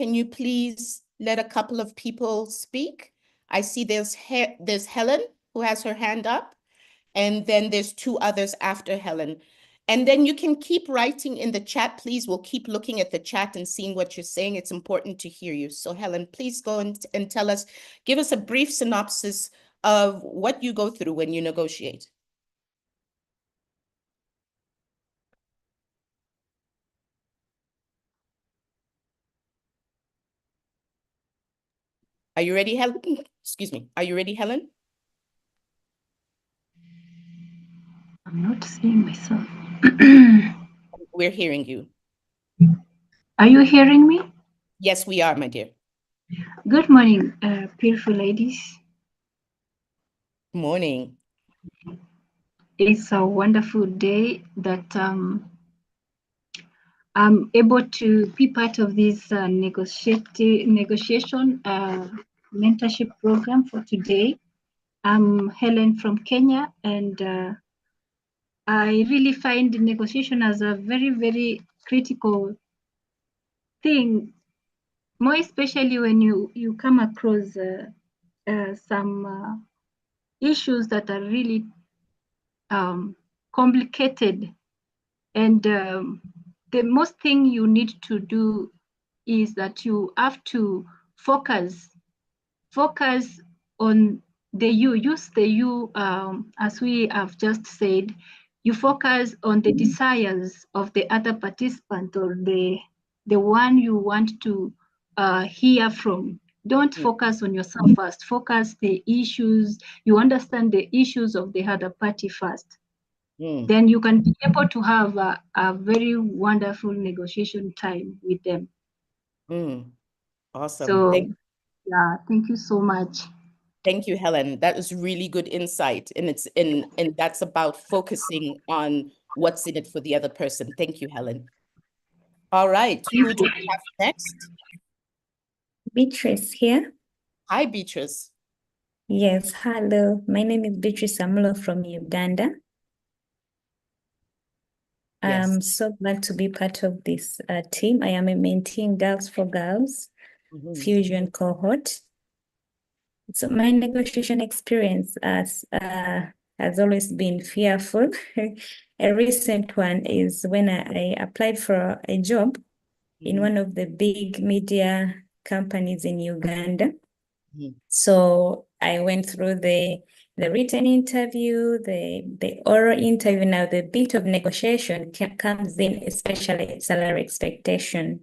can you please let a couple of people speak? I see there's Helen who has her hand up, and then there's two others after Helen. And then you can keep writing in the chat, please. We'll keep looking at the chat and seeing what you're saying. It's important to hear you. So Helen, please go and tell us, give us a brief synopsis of what you go through when you negotiate. Are you ready, Helen? Excuse me. Are you ready, Helen? I'm not seeing myself. We're hearing you. Are you hearing me? Yes, we are, my dear. Good morning, beautiful ladies. Morning. It's a wonderful day that I'm able to be part of this negotiation mentorship program for today. I'm Helen from Kenya, and I really find negotiation as a very, very critical thing, more especially when you come across some issues that are really complicated. And the most thing you need to do is that you have to focus on the you, use the you, as we have just said. You focus on the desires of the other participant, or the one you want to hear from. Don't focus on yourself first. Focus the issues. You understand the issues of the other party first. Then you can be able to have a very wonderful negotiation time with them. Awesome. So, yeah, thank you so much. Thank you, Helen. That was really good insight. And that's about focusing on what's in it for the other person. Thank you, Helen. All right, who do we have next? Beatrice here. Hi, Beatrice. Yes, hello. My name is Beatrice Amulo from Uganda. Yes. I'm so glad to be part of this team. I am a mentoring Girls for Girls fusion cohort. So my negotiation experience has always been fearful. A recent one is when I applied for a job in one of the big media companies in Uganda. So I went through the written interview, the oral interview. Now the bit of negotiation comes in, especially salary expectation.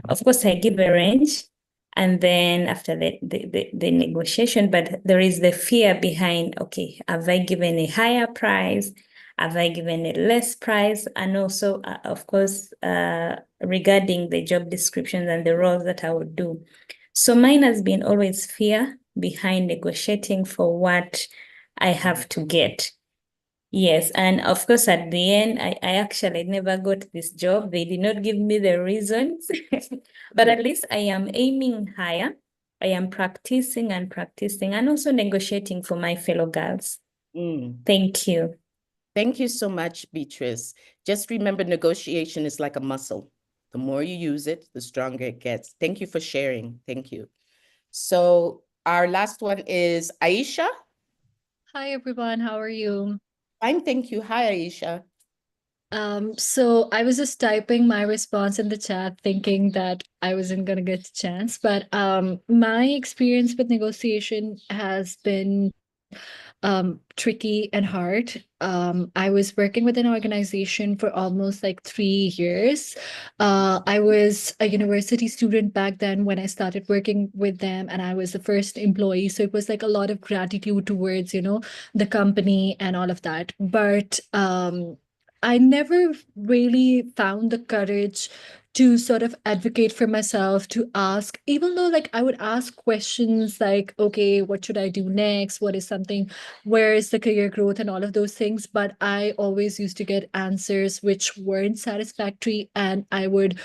Of course, I give a range, and then after the negotiation, but there is the fear behind, okay, have I given a higher price? Have I given a less price? And also, of course, regarding the job descriptions and the roles that I would do. So mine has been always fear behind negotiating for what I have to get. Yes, and of course, at the end, I actually never got this job. They did not give me the reasons, but at least I am aiming higher. I am practicing and also negotiating for my fellow girls. Thank you. Thank you so much, Beatrice. Just remember, negotiation is like a muscle. The more you use it, the stronger it gets. Thank you for sharing. Thank you. So our last one is Aisha. Hi, everyone. How are you? Fine, thank you. Hi, Aisha. So I was just typing my response in the chat thinking that I wasn't gonna get a chance, but my experience with negotiation has been tricky and hard. I was working with an organization for almost like 3 years. I was a university student back then when I started working with them, and I was the first employee. So it was like a lot of gratitude towards, the company and all of that. But I never really found the courage to sort of advocate for myself, to ask, even though like I would ask questions like, okay, what should I do next? What is something, where is the career growth and all of those things? But I always used to get answers which weren't satisfactory. And I would,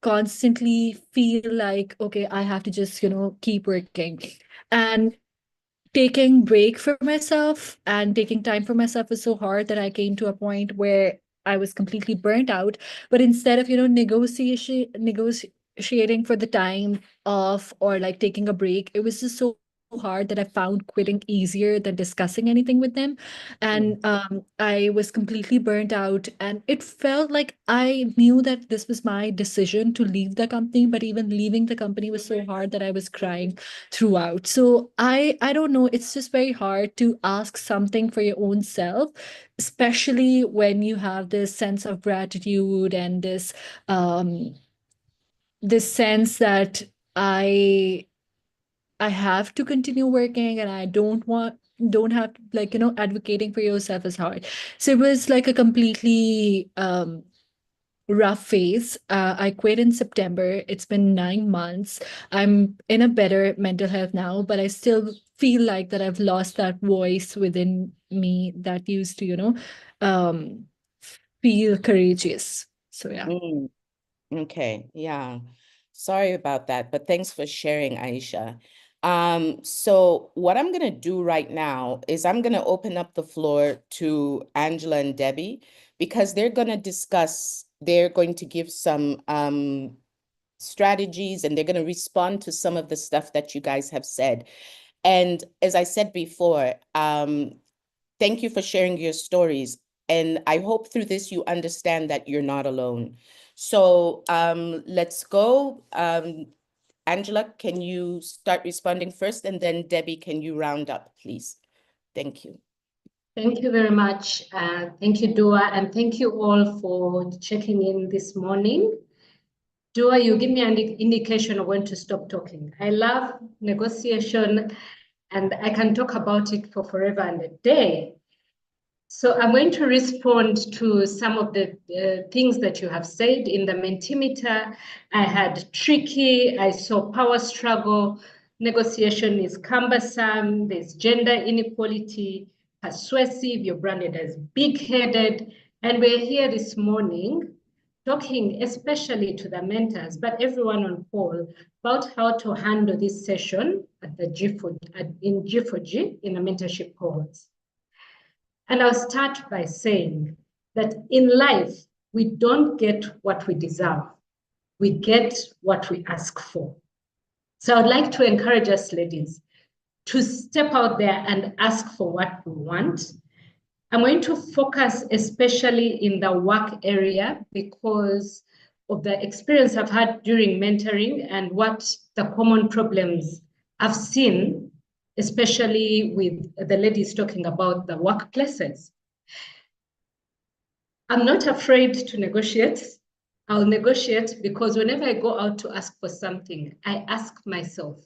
constantly feel like, okay, I have to just, keep working. And taking break for myself and taking time for myself was so hard that I came to a point where I was completely burnt out. But instead of, negotiating for the time off or like taking a break, it was just so hard that I found quitting easier than discussing anything with them. And I was completely burnt out. And it felt like I knew that this was my decision to leave the company, but even leaving the company was so hard that I was crying throughout. So I don't know, it's just very hard to ask something for your own self, especially when you have this sense of gratitude and this sense that I have to continue working, and I don't have, like, advocating for yourself is hard. So it was like a completely rough phase. I quit in September. It's been 9 months. I'm in a better mental health now, but I still feel like that I've lost that voice within me that used to, um, feel courageous. So yeah. Okay, yeah. Sorry about that, but thanks for sharing, Aisha. So what I'm gonna do right now is I'm gonna open up the floor to Angela and Debbie because they're going to give some strategies, and they're gonna respond to some of the stuff that you guys have said. And as I said before, thank you for sharing your stories. And I hope through this you understand that you're not alone. So let's go. Angela, can you start responding first? And then Debbie, can you round up, please? Thank you. Thank you very much. Thank you, Dua, and thank you all for checking in this morning. Dua, you give me an indication of when to stop talking. I love negotiation, and I can talk about it for forever and a day. So I'm going to respond to some of the things that you have said in the Mentimeter. I had tricky, I saw power struggle, negotiation is cumbersome, there's gender inequality, persuasive, you're branded as big-headed. And we're here this morning talking especially to the mentors, but everyone on call, about how to handle this session at the in G4G in the mentorship cohorts. And I'll start by saying that in life, we don't get what we deserve. We get what we ask for. So I'd like to encourage us, ladies, to step out there and ask for what we want. I'm going to focus especially in the work area because of the experience I've had during mentoring and what the common problems I've seen, especially with the ladies talking about the workplaces. I'm not afraid to negotiate. I'll negotiate because whenever I go out to ask for something, I ask myself,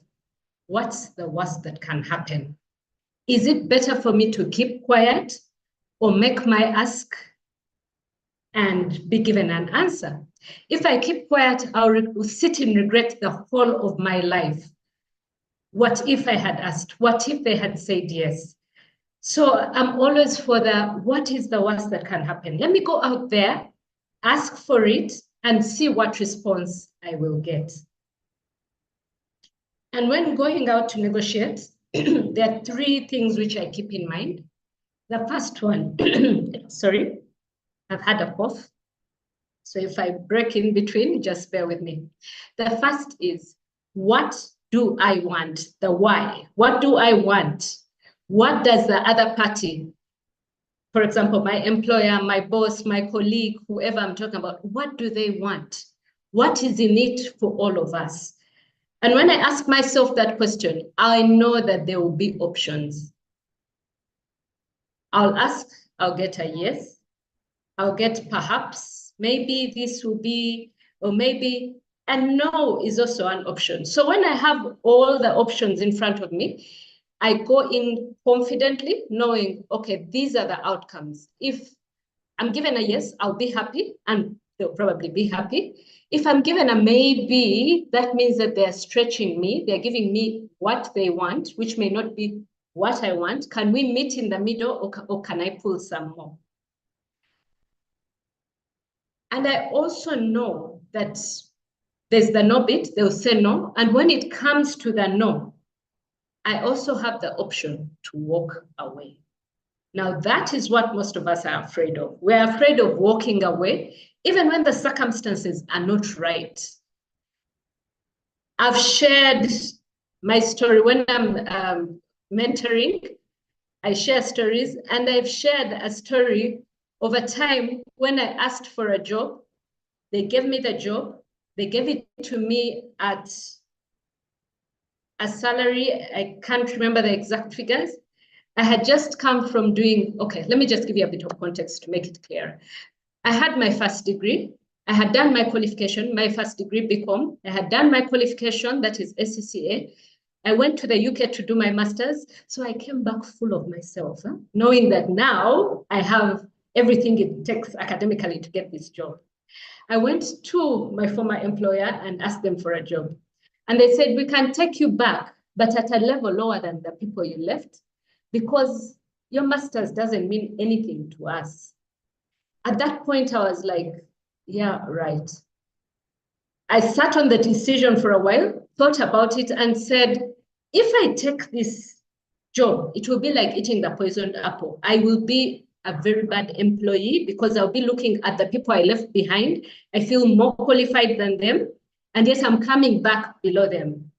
what's the worst that can happen? Is it better for me to keep quiet or make my ask and be given an answer? If I keep quiet, I'll sit in regret the whole of my life. What if I had asked? What if they had said yes? So I'm always for what is the worst that can happen? Let me go out there, ask for it, and see what response I will get. And when going out to negotiate, there are three things which I keep in mind. The first one, sorry, I've had a cough. So if I break in between, just bear with me. The first is, what do I want? The why. What do I want? What does the other party, for example, my employer, my boss, my colleague, whoever I'm talking about, what do they want? What is in it for all of us? And when I ask myself that question, I know that there will be options. I'll ask, I'll get a yes. I'll get perhaps, maybe this will be, or maybe, and no is also an option. So when I have all the options in front of me, I go in confidently knowing, okay, these are the outcomes. If I'm given a yes, I'll be happy, and they'll probably be happy. If I'm given a maybe, that means that they're stretching me. They're giving me what they want, which may not be what I want. Can we meet in the middle, or can I pull some more? And I also know that there's the no bit, they'll say no. And when it comes to the no, I also have the option to walk away. Now, that is what most of us are afraid of. We're afraid of walking away, even when the circumstances are not right. I've shared my story when I'm mentoring. I share stories, and I've shared a story of a time when I asked for a job. They gave me the job. They gave it to me at a salary. I can't remember the exact figures. I had just come from doing, okay, let me just give you a bit of context to make it clear. I had my first degree. I had done my qualification, my first degree, BCom. I had done my qualification, that is SCCA. I went to the UK to do my master's. So I came back full of myself, knowing that now I have everything it takes academically to get this job. I went to my former employer and asked them for a job. And they said, we can take you back, but at a level lower than the people you left, because your master's doesn't mean anything to us. At that point, I was like, yeah, right. I sat on the decision for a while, thought about it, and said, if I take this job, it will be like eating the poisoned apple. I will be a very bad employee because I'll be looking at the people I left behind. I feel more qualified than them, and yet I'm coming back below them.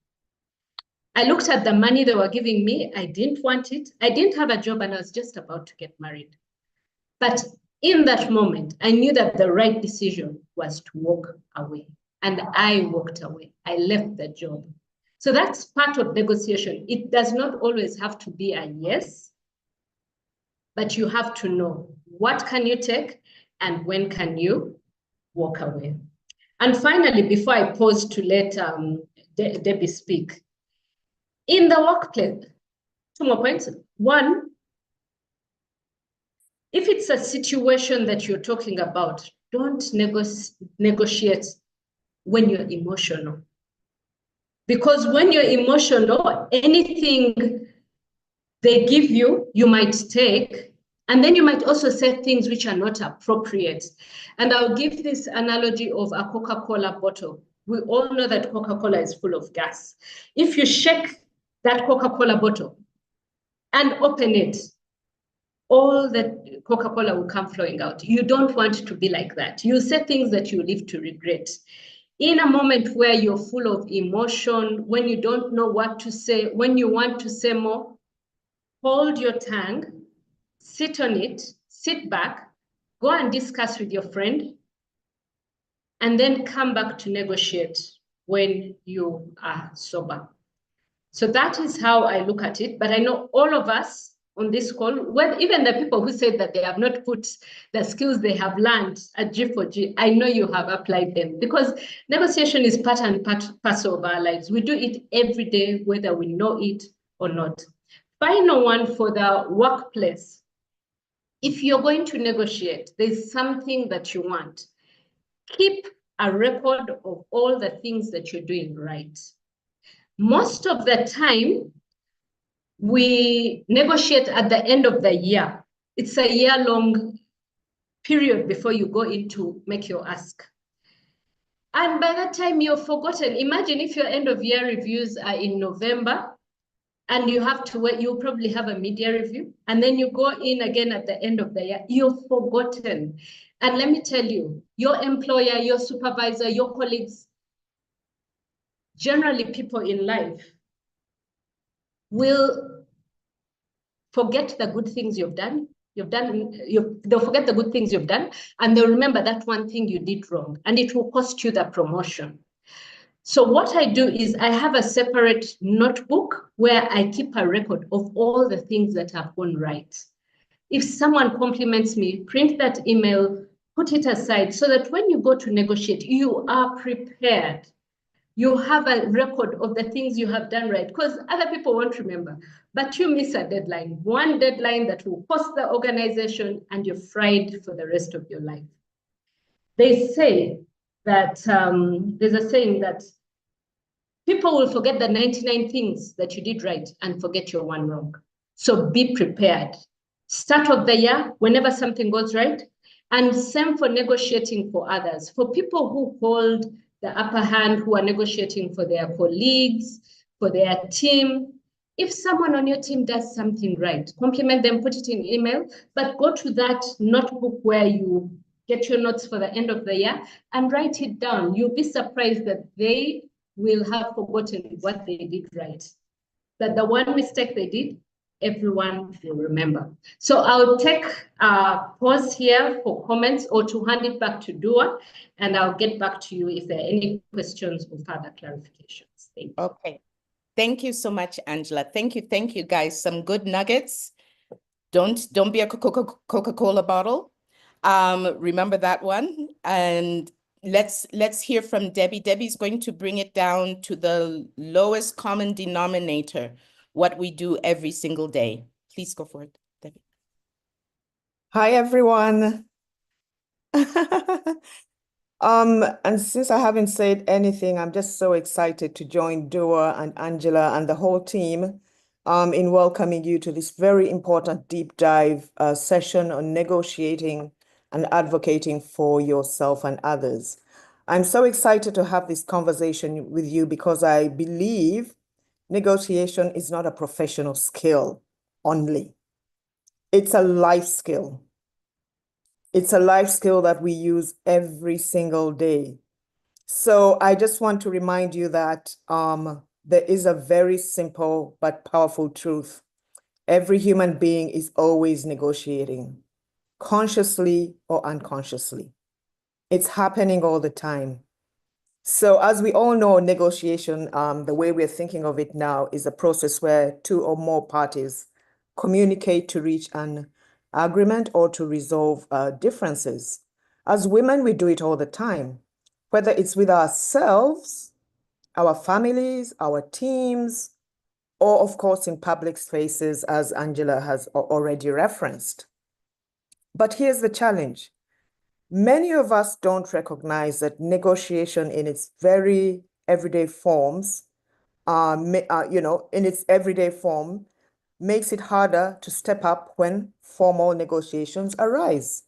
I looked at the money they were giving me. I didn't want it. I didn't have a job, and I was just about to get married. But in that moment, I knew that the right decision was to walk away. And I walked away. I left the job. So that's part of negotiation. It does not always have to be a yes, but you have to know what can you take and when can you walk away. And finally, before I pause to let Debbie speak, in the workplace, 2 more points. One, if it's a situation that you're talking about, don't negotiate when you're emotional. Because when you're emotional, anything they give you, you might take, and then you might also say things which are not appropriate. And I'll give this analogy of a Coca-Cola bottle. We all know that Coca-Cola is full of gas. If you shake that Coca-Cola bottle and open it, all the Coca-Cola will come flowing out. You don't want to be like that. You say things that you live to regret. In a moment where you're full of emotion, when you don't know what to say, when you want to say more, hold your tongue, sit on it, sit back, go and discuss with your friend, and then come back to negotiate when you are sober. So that is how I look at it. But I know all of us on this call, well, even the people who said that they have not put the skills they have learned at G4G, I know you have applied them, because negotiation is part and parcel of our lives. We do it every day, whether we know it or not. Final one for the workplace. If you're going to negotiate, there's something that you want. Keep a record of all the things that you're doing right. Most of the time, we negotiate at the end of the year. It's a year-long period before you go in to make your ask. And by that time, you're forgotten. Imagine if your end-of-year reviews are in November, and you have to wait, you'll probably have a mid-year review, and then you go in again at the end of the year, you're forgotten. And let me tell you, your employer, your supervisor, your colleagues, generally people in life, will forget the good things you've done. They'll forget the good things you've done, and they'll remember that one thing you did wrong, and it will cost you the promotion. So what I do is I have a separate notebook where I keep a record of all the things that have gone right. If someone compliments me, print that email, put it aside so that when you go to negotiate, you are prepared. You have a record of the things you have done right, because other people won't remember. But you miss a deadline, one deadline that will cost the organization, and you're fried for the rest of your life. They say that, there's a saying that people will forget the 99 things that you did right and forget your one wrong. So be prepared. Start of the year, whenever something goes right, and same for negotiating for others. For people who hold the upper hand, who are negotiating for their colleagues, for their team, If someone on your team does something right, compliment them, put it in email, but go to that notebook where you get your notes for the end of the year and write it down. You'll be surprised that they will have forgotten what they did right. That the one mistake they did, everyone will remember. So I'll take a pause here for comments or to hand it back to Dua, and I'll get back to you if there are any questions or further clarifications. Thank you. Okay. Thank you so much, Angela. Thank you, guys. Some good nuggets. Don't be a Coca-Cola bottle. Remember that one. And let's hear from Debbie. Debbie's going to bring it down to the lowest common denominator, what we do every single day. Please go for it, Debbie. Hi, everyone. And since I haven't said anything, I'm just so excited to join Dua and Angela and the whole team in welcoming you to this very important deep dive session on negotiating and advocating for yourself and others. I'm so excited to have this conversation with you because I believe negotiation is not a professional skill only. It's a life skill. It's a life skill that we use every single day. So I just want to remind you that there is a very simple but powerful truth. Every human being is always negotiating, consciously or unconsciously. It's happening all the time. So as we all know, negotiation, the way we're thinking of it now, is a process where two or more parties communicate to reach an agreement or to resolve differences. As women, we do it all the time, whether it's with ourselves, our families, our teams, or of course in public spaces, as Angela has already referenced. But here's the challenge. Many of us don't recognize that negotiation in its very everyday forms, in its everyday form, makes it harder to step up when formal negotiations arise.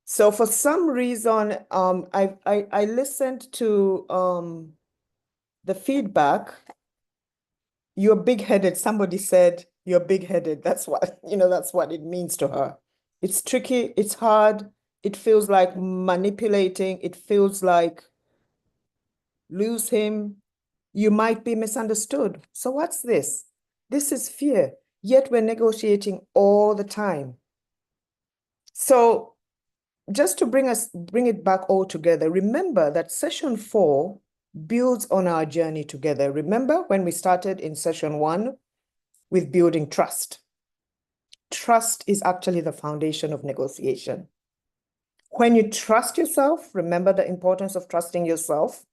So for some reason, I listened to the feedback. You're big-headed. Somebody said you're big-headed. That's what, that's what it means to her. It's tricky, it's hard. It feels like manipulating. It feels like lose him. You might be misunderstood. So what's this? This is fear. Yet we're negotiating all the time. So just to bring it back all together, remember that session 4 builds on our journey together. Remember when we started in session 1 with building trust? Trust is actually the foundation of negotiation. When you trust yourself, remember the importance of trusting yourself,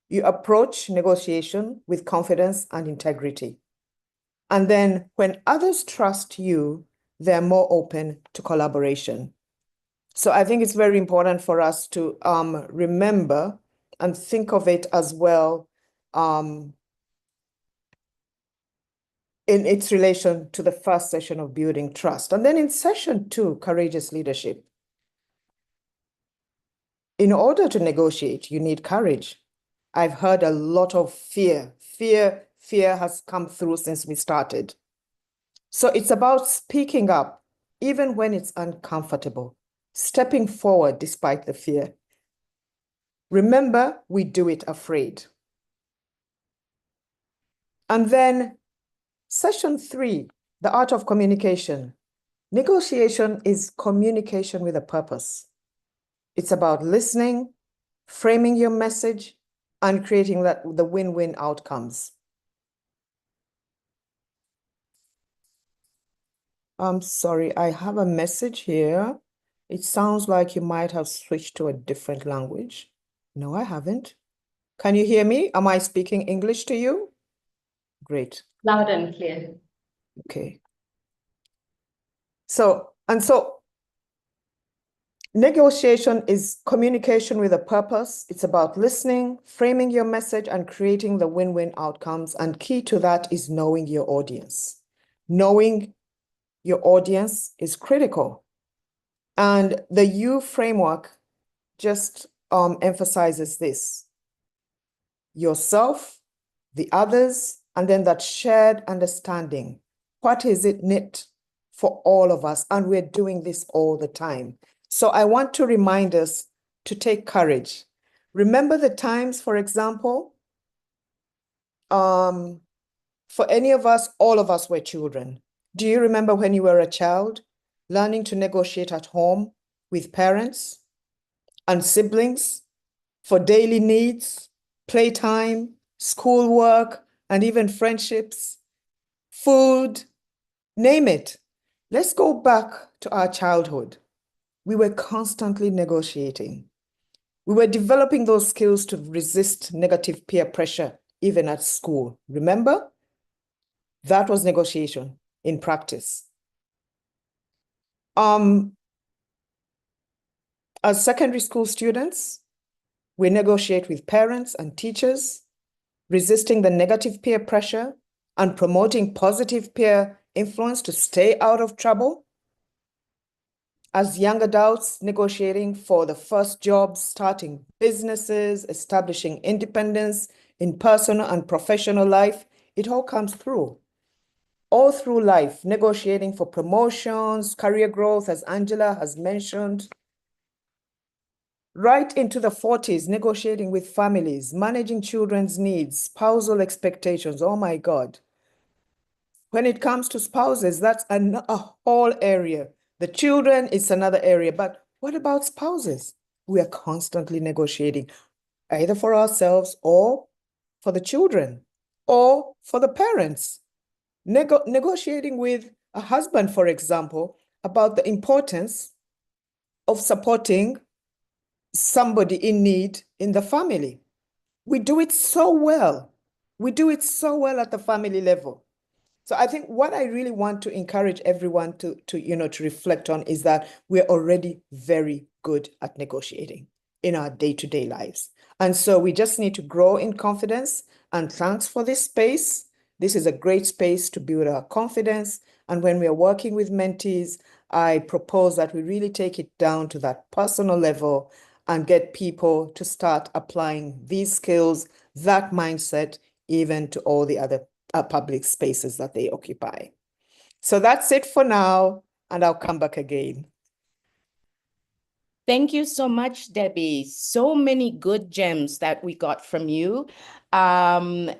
you approach negotiation with confidence and integrity. And then when others trust you, they're more open to collaboration. So I think it's very important for us to remember and think of it as well in its relation to the first session of building trust. And then in session 2, courageous leadership. In order to negotiate, you need courage. I've heard a lot of fear. Fear has come through since we started. So it's about speaking up, even when it's uncomfortable, stepping forward despite the fear. Remember, we do it afraid. And then session 3, the art of communication. Negotiation is communication with a purpose. It's about listening, framing your message, and creating the win-win outcomes. I'm sorry, I have a message here. It sounds like you might have switched to a different language. No, I haven't. Can you hear me? Am I speaking English to you? Great. Loud and clear. Okay. So negotiation is communication with a purpose. It's about listening, framing your message, and creating the win-win outcomes. And key to that is knowing your audience. Knowing your audience is critical. And the U framework just emphasizes this. Yourself, the others, and then that shared understanding. What is it knit for all of us? And we're doing this all the time. So I want to remind us to take courage. Remember the times, for example, for any of us, all of us were children. Do you remember when you were a child, learning to negotiate at home with parents and siblings for daily needs, playtime, schoolwork, and even friendships, food, name it. Let's go back to our childhood. We were constantly negotiating. We were developing those skills to resist negative peer pressure, even at school. Remember? That was negotiation in practice. As secondary school students, we negotiate with parents and teachers, resisting the negative peer pressure and promoting positive peer influence to stay out of trouble. As young adults, negotiating for the first jobs, starting businesses, establishing independence in personal and professional life, it all comes through. All through life, negotiating for promotions, career growth, as Angela has mentioned. Right into the 40s, negotiating with families, managing children's needs, spousal expectations. Oh my God. When it comes to spouses, that's a whole area. The children is another area, but what about spouses? We are constantly negotiating, either for ourselves or for the children or for the parents. Negotiating with a husband, for example, about the importance of supporting somebody in need in the family. We do it so well. We do it so well at the family level. So I think what I really want to encourage everyone to reflect on is that we're already very good at negotiating in our day-to-day lives. And so we just need to grow in confidence, and thanks for this space. This is a great space to build our confidence. And when we are working with mentees, I propose that we really take it down to that personal level and get people to start applying these skills, that mindset, even to all the other public spaces that they occupy. So that's it for now, and I'll come back again. Thank you so much, Debbie. So many good gems that we got from you. And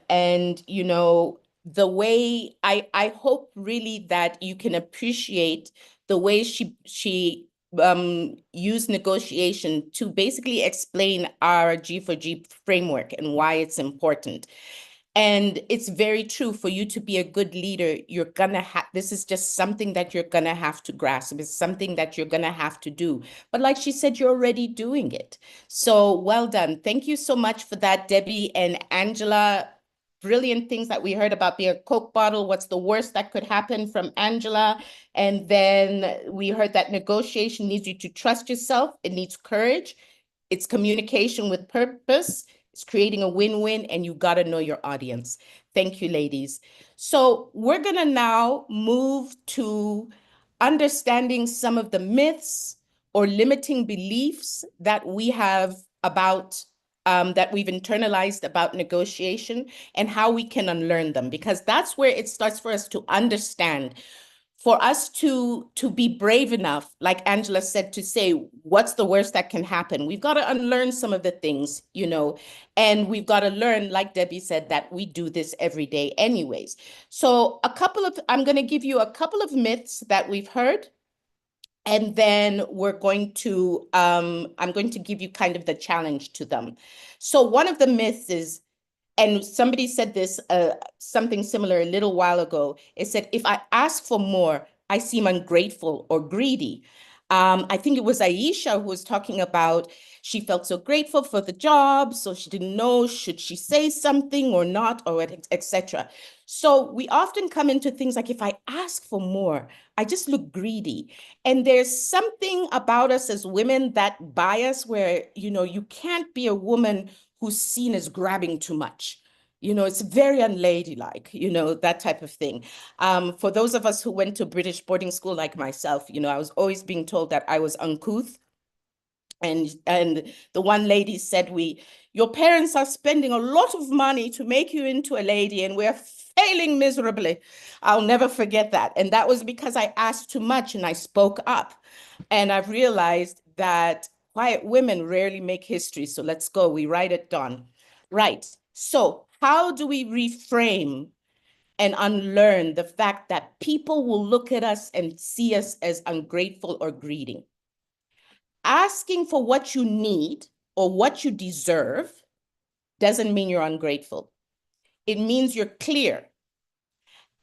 the way I hope really that you can appreciate the way she used negotiation to basically explain our G4G framework and why it's important. And it's very true, for you to be a good leader, you're gonna have, this is just something that you're gonna have to grasp. It's something that you're gonna have to do. But like she said, you're already doing it. So well done. Thank you so much for that, Debbie and Angela. Brilliant things that we heard about the Coke bottle. What's the worst that could happen from Angela? And then we heard that negotiation needs you to trust yourself. It needs courage. It's communication with purpose. It's creating a win-win, and you got to know your audience. Thank you, ladies. So we're going to now move to understanding some of the myths or limiting beliefs that we have about that we've internalized about negotiation, and how we can unlearn them, because that's where it starts for us to understand. For us to be brave enough, like Angela said, to say, what's the worst that can happen? We've got to unlearn some of the things, and we've got to learn, like Debbie said, that we do this every day anyways. So I'm going to give you a couple of myths that we've heard, and then I'm going to give you kind of the challenge to them. So one of the myths is, and somebody said this, something similar a little while ago. It said, if I ask for more, I seem ungrateful or greedy. I think it was Aisha who was talking about, she felt so grateful for the job, so she didn't know, should she say something or not, or etc. So we often come into things like, if I ask for more, I just look greedy. And there's something about us as women that bias where, you can't be a woman who's seen as grabbing too much. It's very unladylike, that type of thing. For those of us who went to British boarding school like myself, I was always being told that I was uncouth And the one lady said, your parents are spending a lot of money to make you into a lady, and we're failing miserably. I'll never forget that. And that was because I asked too much and I spoke up. And I've realized that quiet women rarely make history. So let's go. We write it down. Right. So how do we reframe and unlearn the fact that people will look at us and see us as ungrateful or greedy? Asking for what you need or what you deserve doesn't mean you're ungrateful. It means you're clear.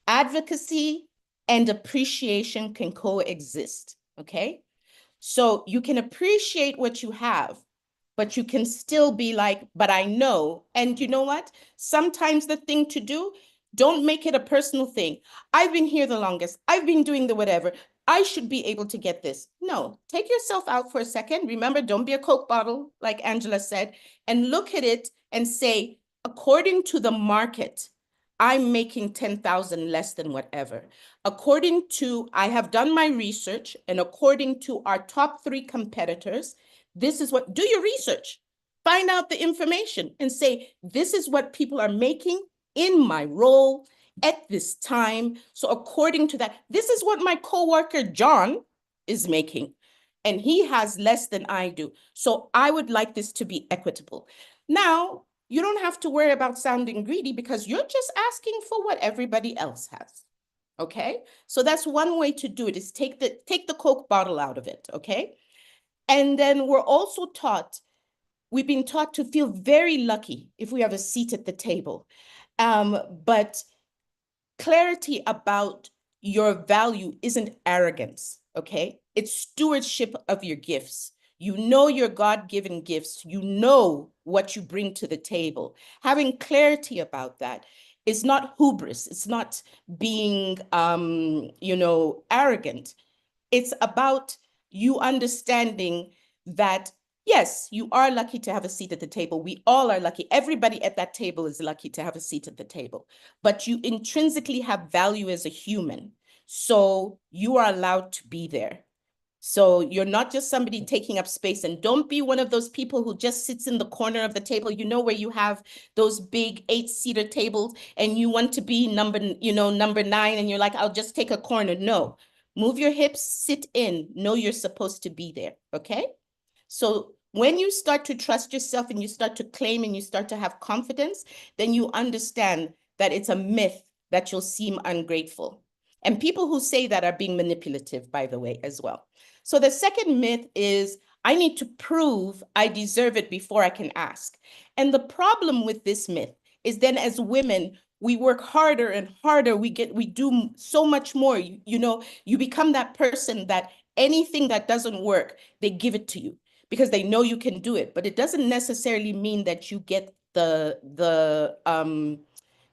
Advocacy and appreciation can coexist, okay? So you can appreciate what you have, but you can still be like, but I know. And you know what? Sometimes the thing to do, don't make it a personal thing. I've been here the longest. I've been doing the whatever. I should be able to get this. No, take yourself out for a second. Remember, don't be a Coke bottle, like Angela said, and look at it and say, according to the market, I'm making 10,000 less than whatever. According to, I have done my research, and according to our top 3 competitors, this is what, do your research, find out the information and say, this is what people are making in my role at this time. So according to that, this is what my coworker John is making, and he has less than I do. So I would like this to be equitable. Now, you don't have to worry about sounding greedy because you're just asking for what everybody else has. Okay? So that's one way to do it, is take the Coke bottle out of it, okay? And then we've been taught to feel very lucky if we have a seat at the table. But clarity about your value isn't arrogance, okay? It's stewardship of your gifts. You know your God-given gifts. You know what you bring to the table. Having clarity about that is not hubris. It's not being, arrogant. It's about you understanding that, yes, you are lucky to have a seat at the table. We all are lucky. Everybody at that table is lucky to have a seat at the table. But you intrinsically have value as a human. So you are allowed to be there. So you're not just somebody taking up space, and don't be one of those people who just sits in the corner of the table, where you have those big 8-seater tables and you want to be number 9 and you're like, I'll just take a corner. No, move your hips, sit in, know you're supposed to be there, okay? So when you start to trust yourself and you start to claim and you start to have confidence, then you understand that it's a myth that you'll seem ungrateful. And people who say that are being manipulative, by the way, as well. So the second myth is, I need to prove I deserve it before I can ask. And the problem with this myth is then as women, we work harder and harder. We do so much more. You become that person that anything that doesn't work, they give it to you because they know you can do it. But it doesn't necessarily mean that you get the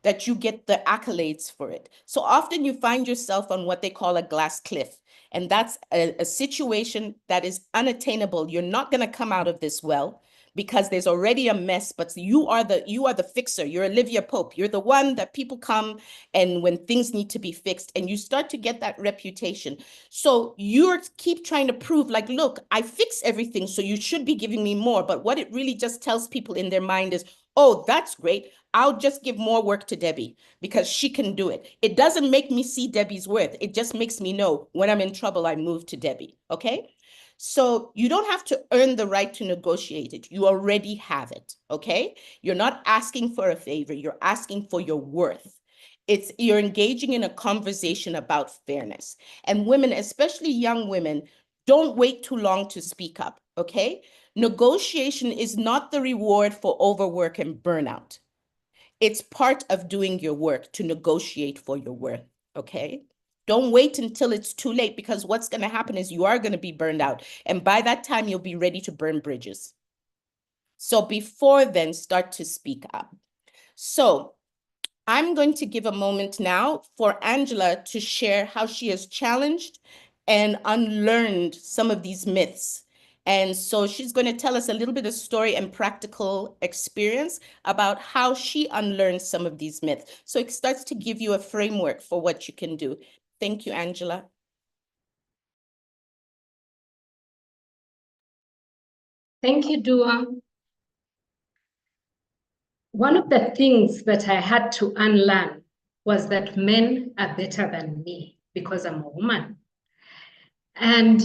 accolades for it. So often you find yourself on what they call a glass cliff. And that's a situation that is unattainable. You're not going to come out of this well because there's already a mess, but you are the fixer. You're Olivia Pope. You're the one that people come and when things need to be fixed, and you start to get that reputation. So you keep trying to prove like, look, I fix everything, so you should be giving me more. But what it really just tells people in their mind is, oh, that's great. I'll just give more work to Debbie because she can do it. It doesn't make me see Debbie's worth. It just makes me know when I'm in trouble, I move to Debbie, okay? So you don't have to earn the right to negotiate it. You already have it, okay? You're not asking for a favor. You're asking for your worth. You're engaging in a conversation about fairness. And women, especially young women, don't wait too long to speak up, okay? Negotiation is not the reward for overwork and burnout. It's part of doing your work to negotiate for your worth, okay? Don't wait until it's too late, because what's going to happen is you are going to be burned out. And by that time, you'll be ready to burn bridges. So before then, start to speak up. So I'm going to give a moment now for Angela to share how she has challenged and unlearned some of these myths. And so she's going to tell us a little bit of story and practical experience about how she unlearned some of these myths. So it starts to give you a framework for what you can do. Thank you, Angela. Thank you, Dua. One of the things that I had to unlearn was that men are better than me because I'm a woman. And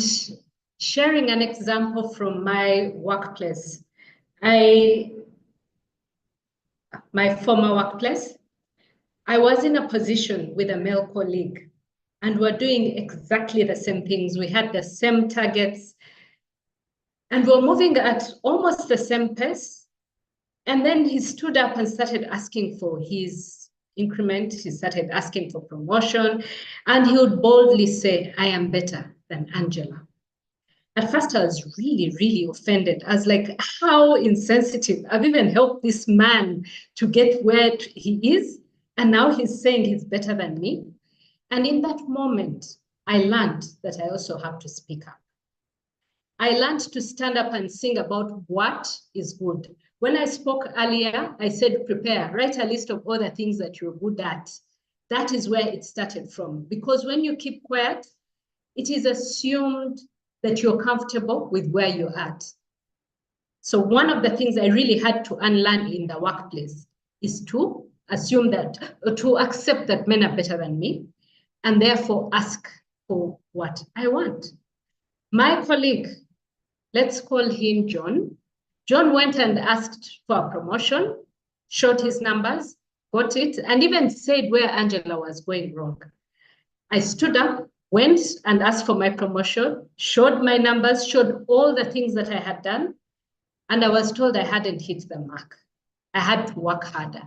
sharing an example from my workplace, my former workplace, I was in a position with a male colleague and we're doing exactly the same things. We had the same targets and we're moving at almost the same pace. And then he stood up and started asking for his increment. He started asking for promotion and he would boldly say, I am better than Angela. At first, I was really, really offended. I was like, how insensitive. I've even helped this man to get where he is. And now he's saying he's better than me. And in that moment, I learned that I also have to speak up. I learned to stand up and sing about what is good. When I spoke earlier, I said, prepare, write a list of all the things that you're good at. That is where it started from. Because when you keep quiet, it is assumed that you're comfortable with where you're at. So one of the things I really had to unlearn in the workplace is to assume that, or to accept that men are better than me, and therefore ask for what I want. My colleague, let's call him John. John went and asked for a promotion, showed his numbers, got it, and even said where Angela was going wrong. I stood up, went and asked for my promotion, showed my numbers, showed all the things that I had done, and I was told I hadn't hit the mark. I had to work harder.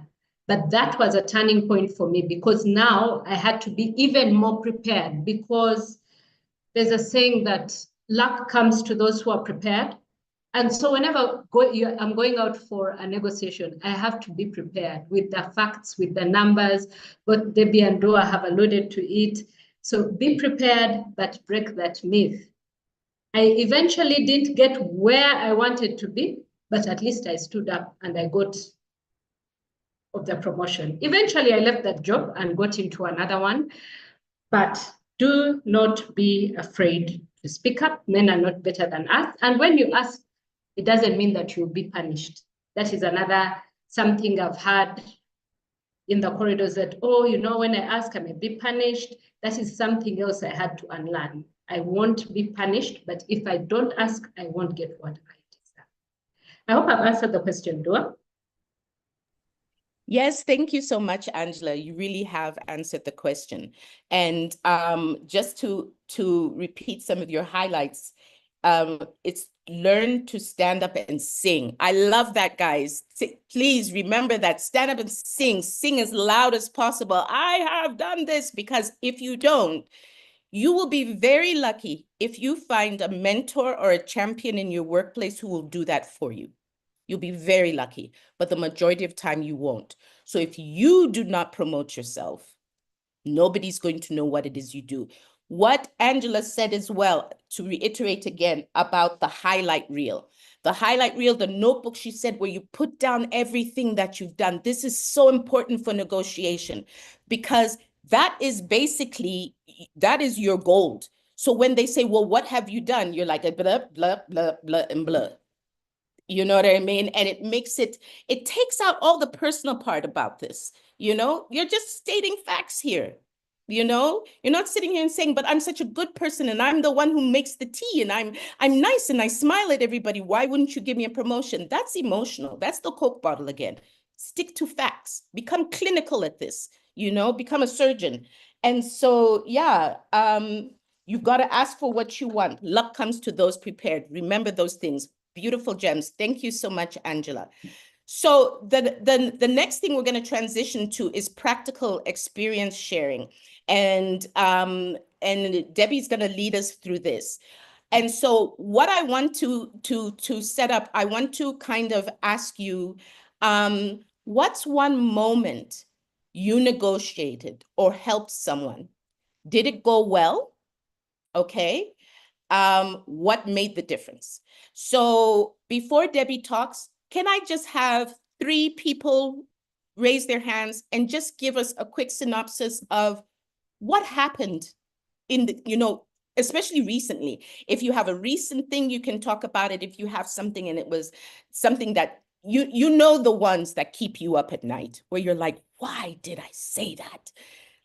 But that was a turning point for me because now I had to be even more prepared because there's a saying that luck comes to those who are prepared. And so whenever I'm going out for a negotiation, I have to be prepared with the facts, with the numbers. Both Debbie and Dua have alluded to it. So be prepared, but break that myth. I eventually didn't get where I wanted to be, but at least I stood up and I got of the promotion. Eventually, I left that job and got into another one. But do not be afraid to speak up. Men are not better than us. And when you ask, it doesn't mean that you'll be punished. That is another something I've had in the corridors that, oh, you know, when I ask, I may be punished. That is something else I had to unlearn. I won't be punished, but if I don't ask, I won't get what I deserve. I hope I've answered the question, Dua. Yes, thank you so much, Angela. You really have answered the question. And just to repeat some of your highlights, it's learn to stand up and sing. I love that, guys. Please remember that. Stand up and sing. Sing as loud as possible. I have done this, because if you don't, you will be very lucky if you find a mentor or a champion in your workplace who will do that for you. You'll be very lucky, but the majority of time you won't. So if you do not promote yourself, nobody's going to know what it is you do. What Angela said as well, to reiterate again, about the highlight reel. The highlight reel, the notebook, she said, where you put down everything that you've done. This is so important for negotiation, because that is basically, that is your gold. So when they say, well, what have you done? You're like, blah, blah, blah, blah, and blah. You know what I mean? And it makes it takes out all the personal part about this. You know, you're just stating facts here. You know, you're not sitting here and saying, but I'm such a good person and I'm the one who makes the tea and I'm nice and I smile at everybody. Why wouldn't you give me a promotion? That's emotional. That's the Coke bottle again. Stick to facts. Become clinical at this, you know, become a surgeon. And so, yeah, you've got to ask for what you want. Luck comes to those prepared. Remember those things. Beautiful gems. Thank you so much, Angela. So the next thing we're going to transition to is practical experience sharing. And Debbie's going to lead us through this. And so what I want to set up, I want to kind of ask you, what's one moment you negotiated or helped someone? Did it go well? Okay. What made the difference? So before Debbie talks, can I just have 3 people raise their hands and just give us a quick synopsis of what happened in the, you know, especially recently. If you have a recent thing, you can talk about it. If you have something and it was something that you know the ones that keep you up at night, where you're like, why did I say that?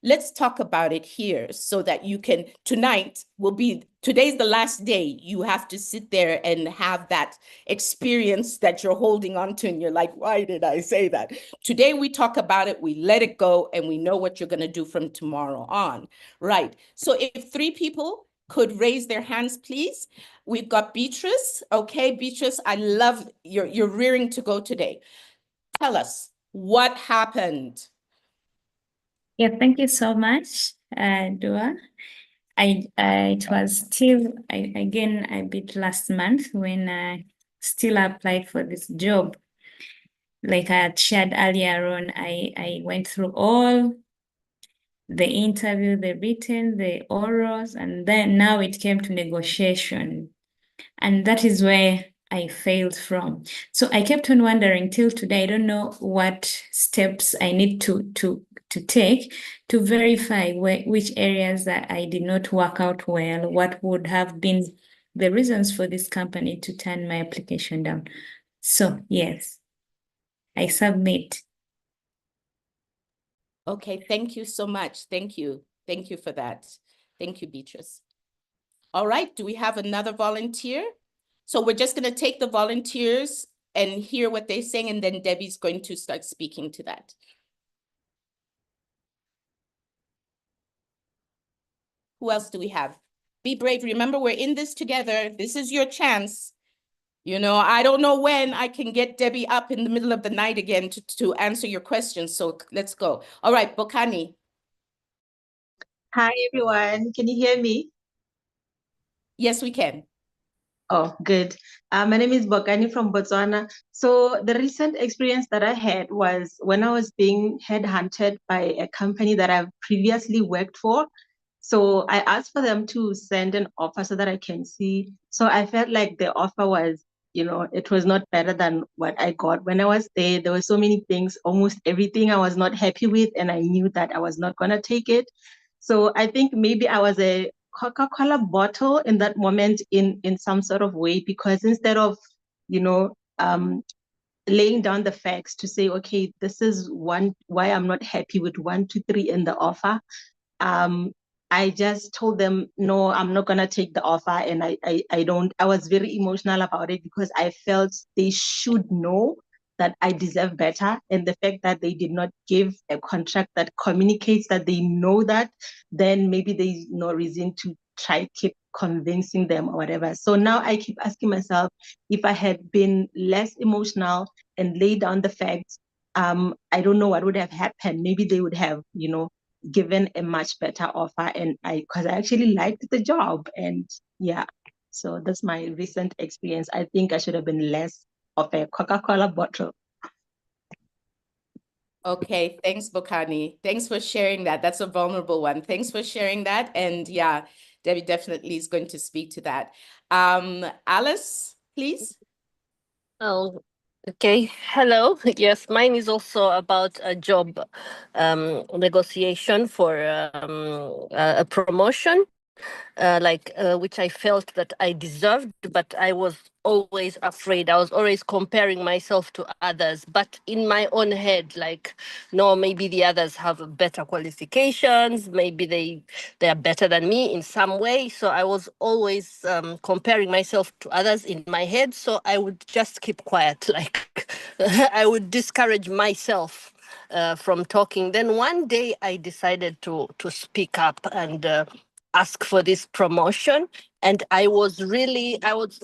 Let's talk about it here so that you can, today's the last day. You have to sit there and have that experience that you're holding on to and you're like, why did I say that? Today we talk about it, we let it go, and we know what you're going to do from tomorrow on. Right. So if 3 people could raise their hands, please. We've got Beatrice. Okay, Beatrice, I love you're rearing to go today. Tell us what happened. Yeah, thank you so much, Dua. It was still, again, a bit last month when I still applied for this job. Like I had shared earlier on, I went through all the interview, the written, the orals, and then now it came to negotiation. And that is where I failed from. So I kept on wondering till today, I don't know what steps I need to take to verify which areas that I did not work out well, what would have been the reasons for this company to turn my application down. So yes, I submit. Okay, thank you so much. Thank you. Thank you for that. Thank you, Beatrice. All right, do we have another volunteer? So we're just going to take the volunteers and hear what they're saying, and then Debbie's going to start speaking to that. Who else do we have? Be brave. Remember, we're in this together. This is your chance. You know, I don't know when I can get Debbie up in the middle of the night again to answer your questions. So let's go. All right, Bokani. Hi, everyone. Can you hear me? Yes, we can. Oh, good. My name is Bokani from Botswana. So the recent experience that I had was when I was being headhunted by a company that I've previously worked for. So I asked for them to send an offer so that I can see. So I felt like the offer was, it was not better than what I got. When I was there, there were so many things, almost everything I was not happy with, and I knew that I was not going to take it. So I think maybe I was a Coca-Cola bottle in that moment in some sort of way, because instead of, laying down the facts to say, okay, this is why I'm not happy with 1, 2, 3 in the offer. I just told them, no, I'm not gonna take the offer. And I was very emotional about it because I felt they should know that I deserve better. And the fact that they did not give a contract that communicates that they know that, then maybe there's no reason to try keep convincing them or whatever. So now I keep asking myself, if I had been less emotional and laid down the facts, I don't know what would have happened. Maybe they would have, given a much better offer, and because I actually liked the job. And yeah, so that's my recent experience. I think I should have been less of a Coca-Cola bottle. Okay, thanks, Bokani. Thanks for sharing that. That's a vulnerable one. Thanks for sharing that. And yeah, Debbie definitely is going to speak to that. Alice, please. Oh, okay. Hello. Yes, mine is also about a job negotiation for a promotion. Which I felt that I deserved, but I was always afraid. I was always comparing myself to others, but in my own head, like, no, maybe the others have better qualifications, maybe they are better than me in some way. So I was always comparing myself to others in my head. So I would just keep quiet, like I would discourage myself from talking. Then one day I decided to speak up and ask for this promotion. And I was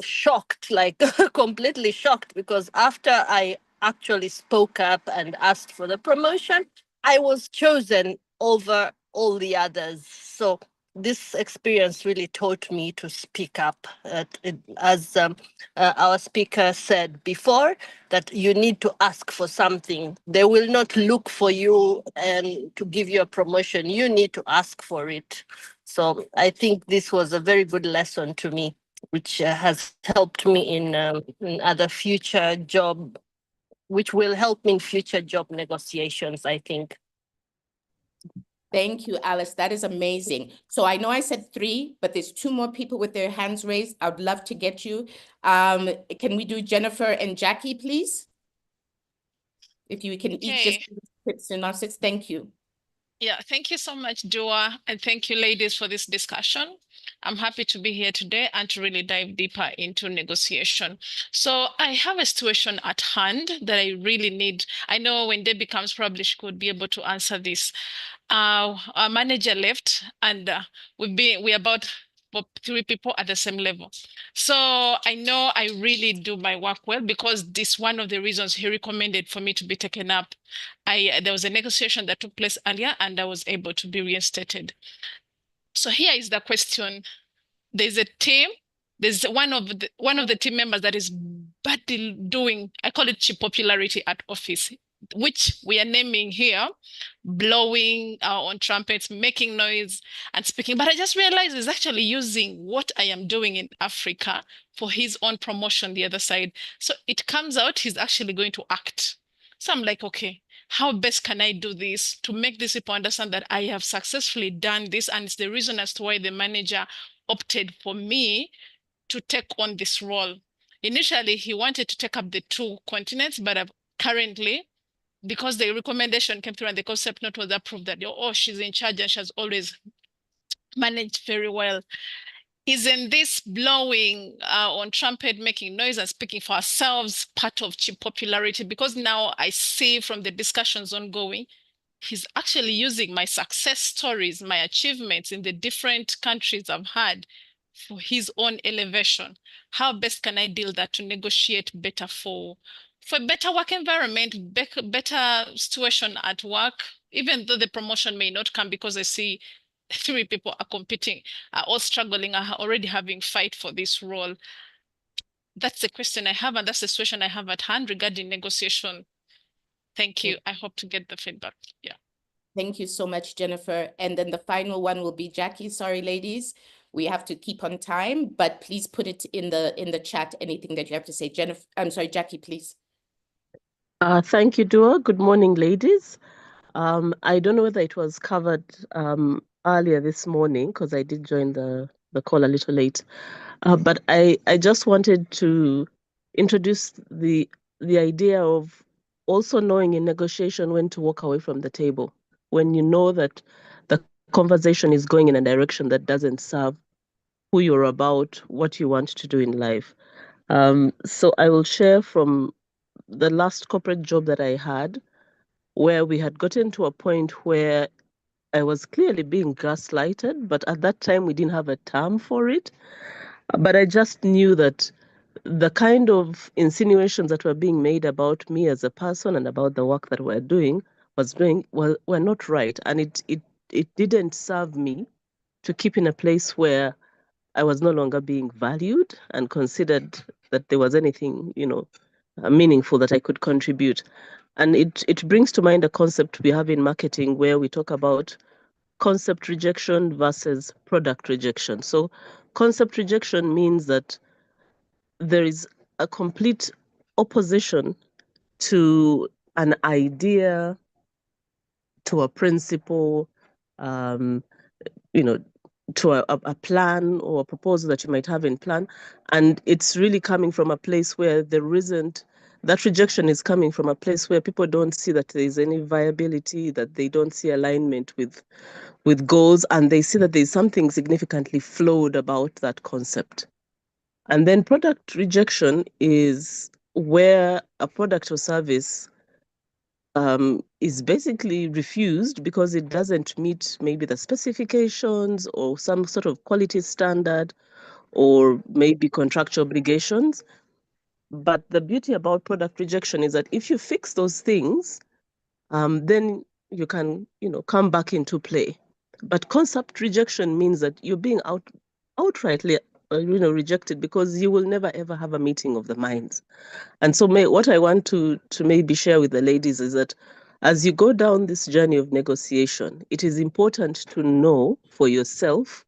shocked, like completely shocked, because after I actually spoke up and asked for the promotion, I was chosen over all the others. So this experience really taught me to speak up. As our speaker said before, that you need to ask for something. They will not look for you and to give you a promotion. You need to ask for it. So I think this was a very good lesson to me, which has helped me in other future job, which will help me in future job negotiations, I think. Thank you, Alice. That is amazing. So I know I said 3, but there's 2 more people with their hands raised. I would love to get you. Can we do Jennifer and Jackie, please? If you can each just give a quick synopsis. Thank you. Yeah, thank you so much, Dua, and thank you, ladies, for this discussion. I'm happy to be here today and to really dive deeper into negotiation. So I have a situation at hand that I really need. I know when Debbie comes, probably she could be able to answer this. Our manager left, and we're about 3 people at the same level. So I know I really do my work well because this one of the reasons he recommended for me to be taken up. There was a negotiation that took place earlier, and I was able to be reinstated. So here is the question. There's a team. There's one of the team members that is badly doing, I call it cheap popularity at office, which we are naming here, blowing on trumpets, making noise and speaking. But I just realized he's actually using what I am doing in Africa for his own promotion the other side. So it comes out he's actually going to act. So I'm like, okay, how best can I do this to make these people understand that I have successfully done this? And it's the reason as to why the manager opted for me to take on this role. Initially, he wanted to take up the 2 continents, but currently, because the recommendation came through and the concept note was approved that, oh, she's in charge and she has always managed very well. Isn't this blowing on trumpet, making noise and speaking for ourselves part of cheap popularity? Because now I see from the discussions ongoing, he's actually using my success stories, my achievements in the different countries I've had for his own elevation. How best can I deal that to negotiate better for a better work environment, better situation at work, even though the promotion may not come because I see 3 people are competing, are all struggling, are already having fight for this role. That's the question I have, and that's the situation I have at hand regarding negotiation. Thank you. I hope to get the feedback. Yeah. Thank you so much, Jennifer. And then the final one will be Jackie. Sorry, ladies. We have to keep on time, but please put it in the chat, anything that you have to say. Jennifer, I'm sorry, Jackie, please. Thank you, Dua. Good morning, ladies. I don't know whether it was covered earlier this morning because I did join the call a little late. But I just wanted to introduce the idea of also knowing in negotiation when to walk away from the table, when you know that the conversation is going in a direction that doesn't serve who you're about, what you want to do in life. So I will share from the last corporate job that I had, where we had gotten to a point where I was clearly being gaslighted, but at that time we didn't have a term for it. But I just knew that the kind of insinuations that were being made about me as a person and about the work that were not right. And it didn't serve me to keep in a place where I was no longer being valued and considered that there was anything, meaningful that I could contribute. And it brings to mind a concept we have in marketing where we talk about concept rejection versus product rejection. So concept rejection means that there is a complete opposition to an idea, to a principle, to a plan or a proposal that you might have in plan. And it's really coming from a place where there isn't, that rejection is coming from a place where people don't see that there is any viability, that they don't see alignment with goals, and they see that there's something significantly flawed about that concept. And then product rejection is where a product or service is basically refused because it doesn't meet maybe the specifications or some sort of quality standard or maybe contractual obligations. But the beauty about product rejection is that if you fix those things, then you can, come back into play. But concept rejection means that you're being outrightly, rejected because you will never ever have a meeting of the minds. And so what I want to maybe share with the ladies is that as you go down this journey of negotiation, it is important to know for yourself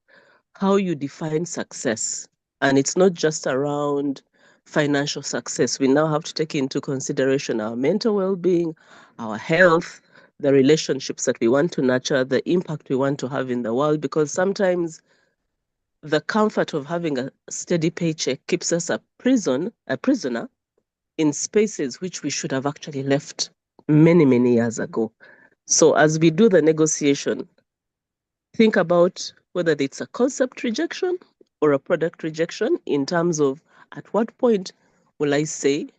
how you define success. And it's not just around financial success. We now have to take into consideration our mental well-being, our health, the relationships that we want to nurture, the impact we want to have in the world, because sometimes the comfort of having a steady paycheck keeps us a prisoner in spaces which we should have actually left many, many years ago. So as we do the negotiation, think about whether it's a concept rejection or a product rejection in terms of at what point will I say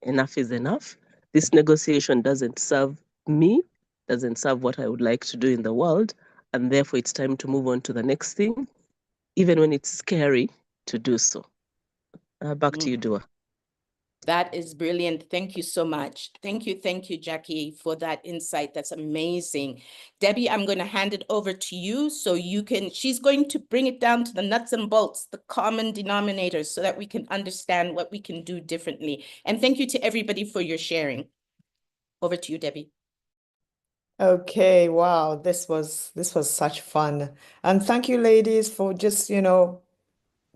enough is enough? This negotiation doesn't serve me, doesn't serve what I would like to do in the world, and therefore it's time to move on to the next thing, even when it's scary to do so. Back to you, Dua. That is brilliant. Thank you so much. Thank you, Jackie, for that insight. That's amazing. Debbie, I'm going to hand it over to you so you can, she's going to bring it down to the nuts and bolts, the common denominators, so that we can understand what we can do differently. And thank you to everybody for your sharing. Over to you, Debbie. Okay, wow, this was such fun. And thank you, ladies, for just,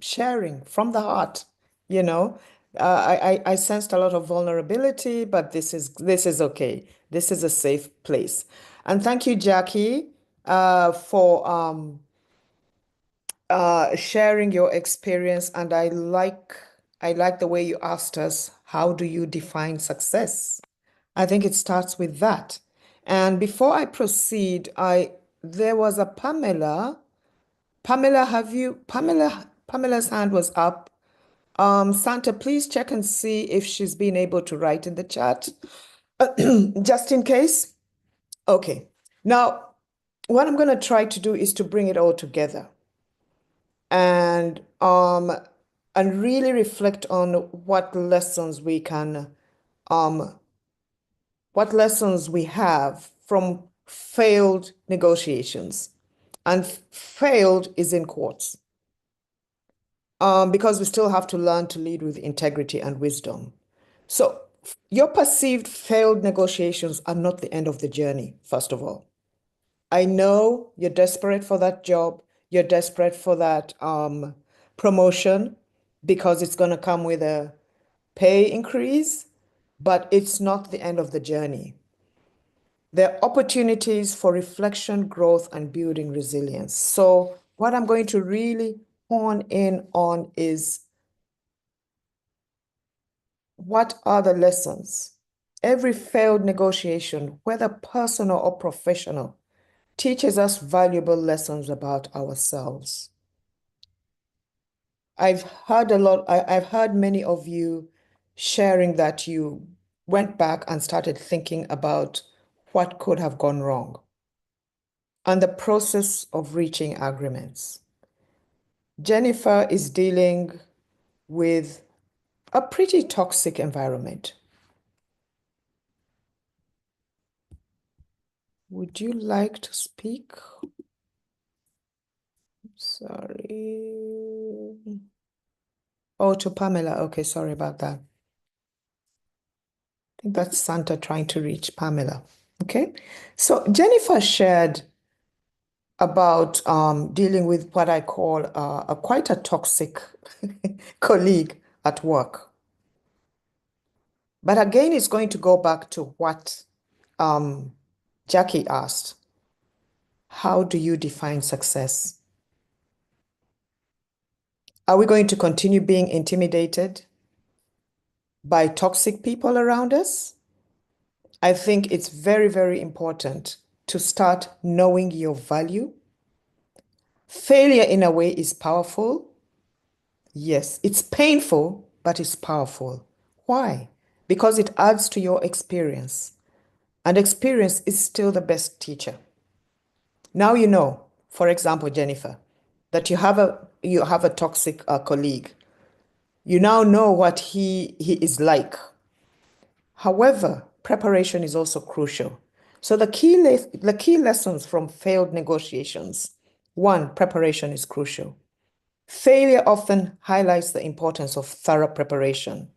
sharing from the heart, you know. I sensed a lot of vulnerability, but this is okay. This is a safe place. And thank you, Jackie, for sharing your experience. And I like the way you asked us, how do you define success? I think it starts with that. And before I proceed, there was a Pamela. Pamela's hand was up. Santa, please check and see if she's been able to write in the chat, just in case. Okay. Now, what I'm going to try to do is to bring it all together and really reflect on what lessons we have from failed negotiations. And failed is in quotes. Because we still have to learn to lead with integrity and wisdom. So your perceived failed negotiations are not the end of the journey, first of all. I know you're desperate for that job. You're desperate for that promotion because it's going to come with a pay increase, but it's not the end of the journey. There are opportunities for reflection, growth, and building resilience. So what I'm going to really hone in on is, what are the lessons? Every failed negotiation, whether personal or professional, teaches us valuable lessons about ourselves. I've heard many of you sharing that you went back and started thinking about what could have gone wrong and the process of reaching agreements. Jennifer is dealing with a pretty toxic environment. Would you like to speak? Sorry. Oh, to Pamela. Okay, sorry about that. I think that's Santa trying to reach Pamela. Okay. So Jennifer shared about dealing with what I call quite a toxic colleague at work. But again, it's going to go back to what Jackie asked. How do you define success? Are we going to continue being intimidated by toxic people around us? I think it's very, very important to start knowing your value. Failure, in a way, is powerful. Yes, it's painful, but it's powerful. Why? Because it adds to your experience. And experience is still the best teacher. Now you know, for example, Jennifer, that you have a toxic colleague. You now know what he is like. However, preparation is also crucial. So the key lessons from failed negotiations. One, preparation is crucial. Failure often highlights the importance of thorough preparation,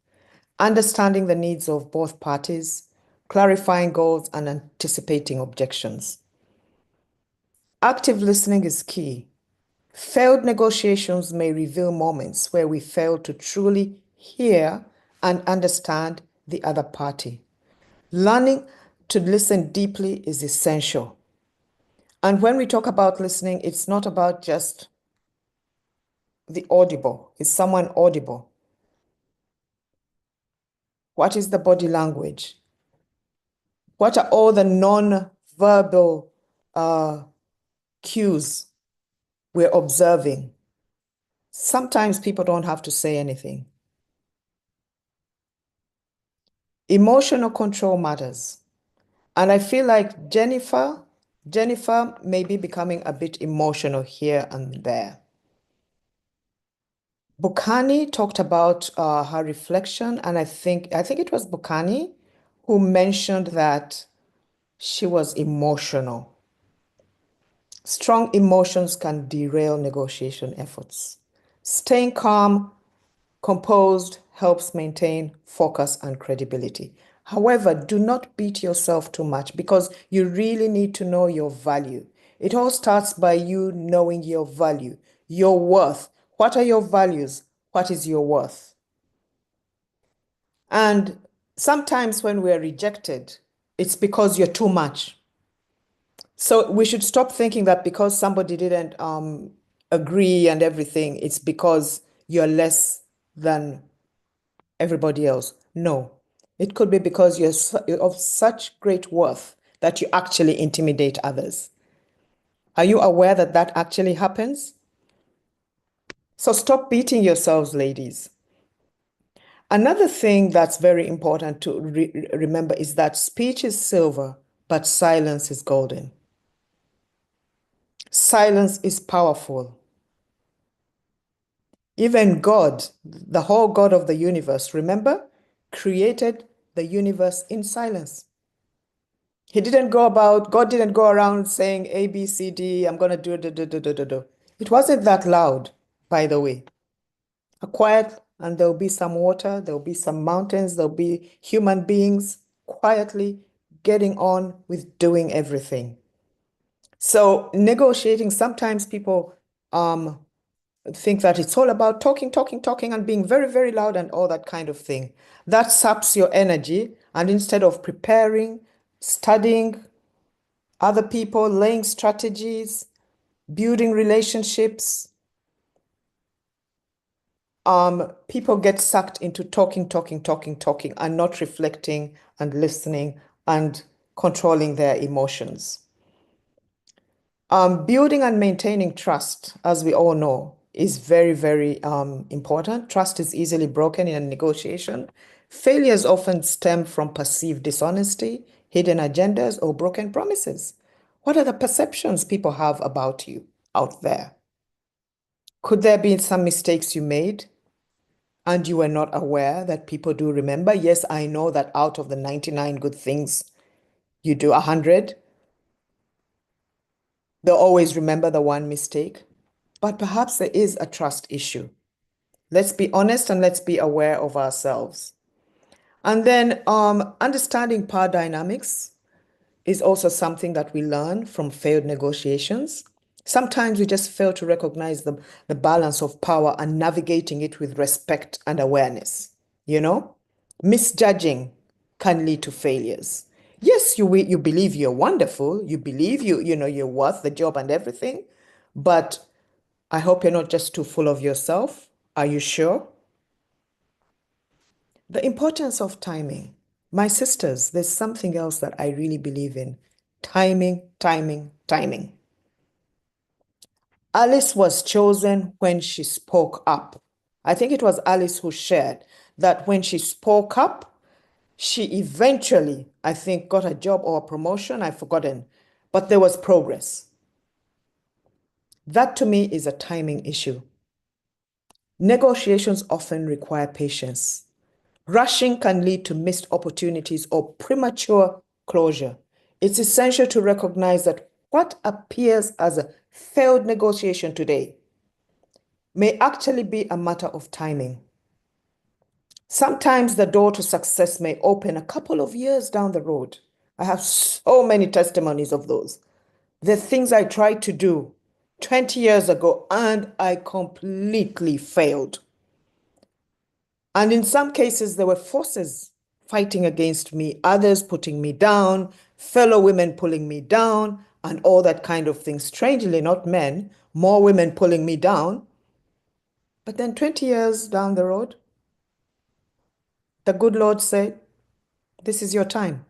understanding the needs of both parties, clarifying goals, and anticipating objections. Active listening is key. Failed negotiations may reveal moments where we fail to truly hear and understand the other party. Learning to listen deeply is essential. And when we talk about listening, it's not about just the audible. Is someone audible? What is the body language? What are all the non-verbal cues we're observing? Sometimes people don't have to say anything. Emotional control matters. And I feel like Jennifer may be becoming a bit emotional here and there. Bukhani talked about her reflection, and I think it was Bukhani who mentioned that she was emotional. Strong emotions can derail negotiation efforts. Staying calm, composed helps maintain focus and credibility. However, do not beat yourself too much because you really need to know your value. It all starts by you knowing your value, your worth. What are your values? What is your worth? And sometimes when we're rejected, it's because you're too much. So we should stop thinking that because somebody didn't agree and everything, it's because you're less than everybody else. No, it could be because you're of such great worth that you actually intimidate others. Are you aware that that actually happens? So stop beating yourselves, ladies. Another thing that's very important to remember is that speech is silver, but silence is golden. Silence is powerful. Even God, the whole God of the universe, remember, created the universe in silence. God didn't go around saying A, B, C, D, I'm going to do. It wasn't that loud, by the way. A quiet, and there'll be some water, there'll be some mountains, there'll be human beings quietly getting on with doing everything. So negotiating, sometimes people think that it's all about talking, and being very, very loud and all that kind of thing. That saps your energy. And instead of preparing, studying other people, laying strategies, building relationships, people get sucked into talking, and not reflecting and listening and controlling their emotions. Building and maintaining trust, as we all know, is very, very important. Trust is easily broken in a negotiation. Failures often stem from perceived dishonesty, hidden agendas, or broken promises. What are the perceptions people have about you out there? Could there be some mistakes you made and you were not aware that people do remember? Yes, I know that out of the 99 good things, you do 100. They'll always remember the one mistake. But perhaps there is a trust issue. Let's be honest and let's be aware of ourselves. And then understanding power dynamics is also something that we learn from failed negotiations. Sometimes we just fail to recognize the balance of power and navigating it with respect and awareness. Misjudging can lead to failures. Yes, you believe you're wonderful, you believe you're worth the job and everything, but I hope you're not just too full of yourself. Are you sure? The importance of timing. My sisters, there's something else that I really believe in. Timing. Alice was chosen when she spoke up. I think it was Alice who shared that when she spoke up, she eventually, I think, got a job or a promotion. I've forgotten, but there was progress. That to me is a timing issue. Negotiations often require patience. Rushing can lead to missed opportunities or premature closure. It's essential to recognize that what appears as a failed negotiation today may actually be a matter of timing. Sometimes the door to success may open a couple of years down the road. I have so many testimonies of those. The things I tried to do 20 years ago and I completely failed. And in some cases, there were forces fighting against me, others putting me down, fellow women pulling me down, and all that kind of thing. Strangely, not men, more women pulling me down. But then 20 years down the road, the good Lord said, this is your time.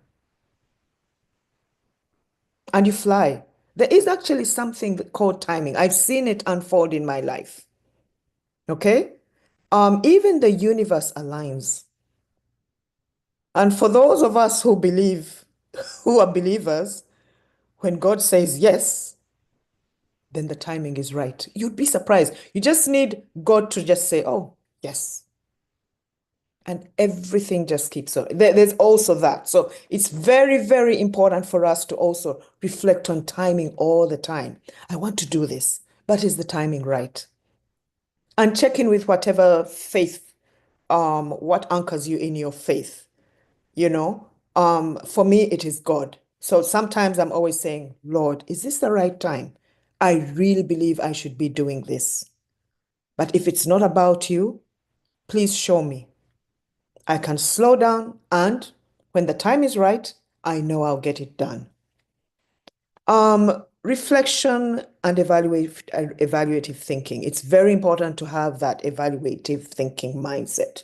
And you fly. There is actually something called timing. I've seen it unfold in my life. Okay? Even the universe aligns. And for those of us who believe, who are believers, when God says yes, then the timing is right. You'd be surprised. You just need God to just say, oh, yes. And everything just keeps on. There's also that. So it's very, very important for us to also reflect on timing all the time. I want to do this, but is the timing right? And check in with whatever faith, what anchors you in your faith, you know? For me, it is God. So sometimes I'm always saying, Lord, is this the right time? I really believe I should be doing this. But if it's not about you, please show me. I can slow down, and when the time is right, I know I'll get it done. Reflection and evaluative thinking. It's very important to have that evaluative thinking mindset.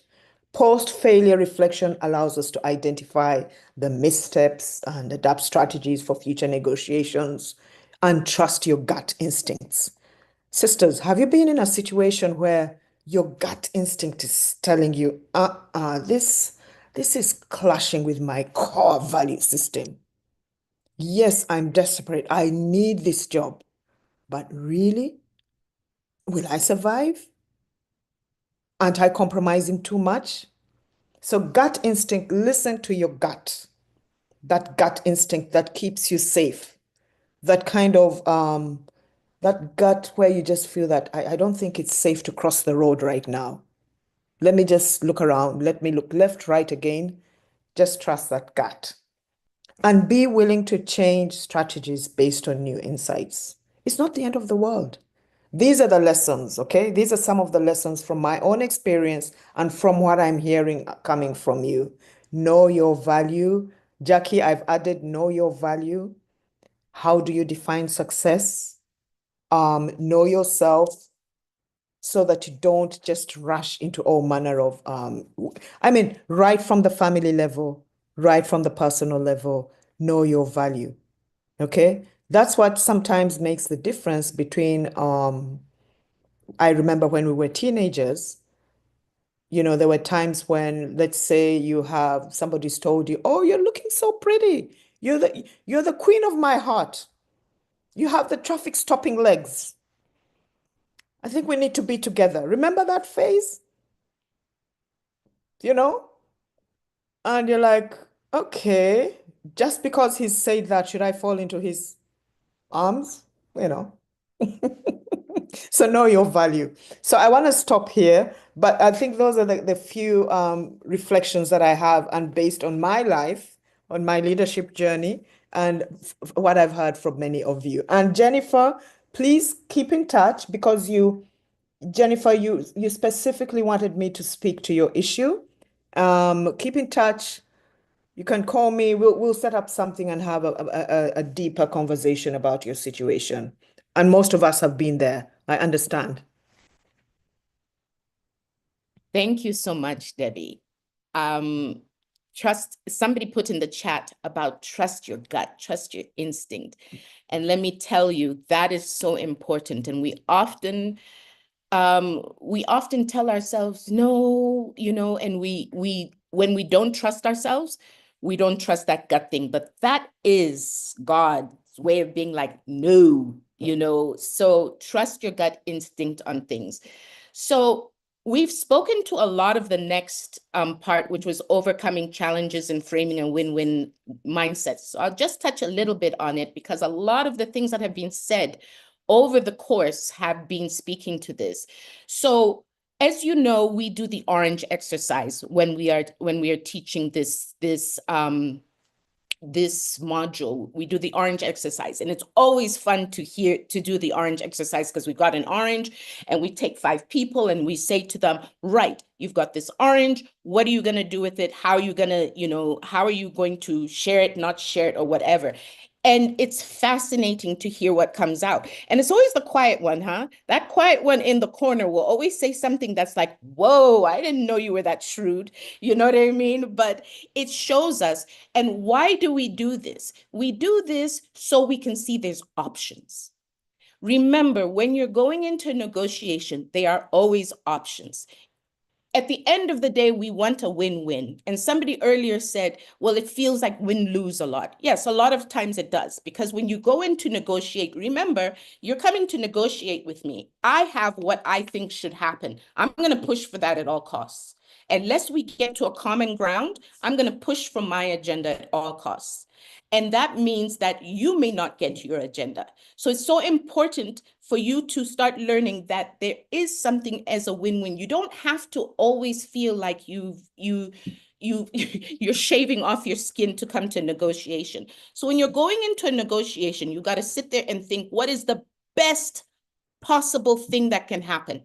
Post-failure reflection allows us to identify the missteps and adapt strategies for future negotiations and trust your gut instincts. Sisters, have you been in a situation where your gut instinct is telling you, this is clashing with my core value system? Yes, I'm desperate. I need this job. But really, will I survive? Aren't I compromising too much? So gut instinct, listen to your gut. That gut instinct that keeps you safe. That kind of, that gut where you just feel that I don't think it's safe to cross the road right now. Let me just look around. Let me look left, right again. Just trust that gut. And be willing to change strategies based on new insights. It's not the end of the world. These are the lessons, okay? These are some of the lessons from my own experience and from what I'm hearing coming from you. Know your value. Jackie, I've added know your value. How do you define success? Know yourself so that you don't just rush into all manner of, right from the family level, right from the personal level, know your value, okay? That's what sometimes makes the difference between, I remember when we were teenagers, there were times when, let's say somebody's told you, oh, you're looking so pretty. You're the queen of my heart. You have the traffic stopping legs. I think we need to be together. Remember that phase? And you're like, okay, just because he said that, should I fall into his arms? So know your value. So I want to stop here, but I think those are the few reflections that I have, and based on my life, on my leadership journey, and what I've heard from many of you. And Jennifer, please keep in touch, because Jennifer, you specifically wanted me to speak to your issue. Keep in touch. You can call me. We'll set up something and have a deeper conversation about your situation. And most of us have been there. I understand. Thank you so much, Debbie. Somebody put in the chat about trust your gut, trust your instinct. And let me tell you, that is so important. And we often tell ourselves no, and when we don't trust ourselves, we don't trust that gut thing. But that is God's way of being like, no, so trust your gut instinct on things. So we've spoken to a lot of the next part, which was overcoming challenges and framing a win-win mindset. So I'll just touch a little bit on it, because a lot of the things that have been said over the course have been speaking to this. So as you know, we do the orange exercise when we are teaching this this module, we do the orange exercise, and it's always fun to do the orange exercise because we got an orange and we take 5 people and we say to them, right, you've got this orange, what are you going to do with it? How are you going to, how are you going to share it, not share it, or whatever? And it's fascinating to hear what comes out. And it's always the quiet one, huh? That quiet one in the corner will always say something that's like, whoa, I didn't know you were that shrewd. You know what I mean? But it shows us. And why do we do this? We do this so we can see there's options. Remember, when you're going into negotiation, there are always options. At the end of the day, we want a win-win. And somebody earlier said, well, it feels like win-lose a lot. Yes, a lot of times it does, because when you go in to negotiate, remember, you're coming to negotiate with me. I have what I think should happen. I'm going to push for that at all costs. Unless we get to a common ground, I'm going to push for my agenda at all costs. And that means that you may not get to your agenda. So it's so important for you to start learning that there is something as a win-win. You don't have to always feel like you're shaving off your skin to come to negotiation. So when you're going into a negotiation, you got to sit there and think, what is the best possible thing that can happen?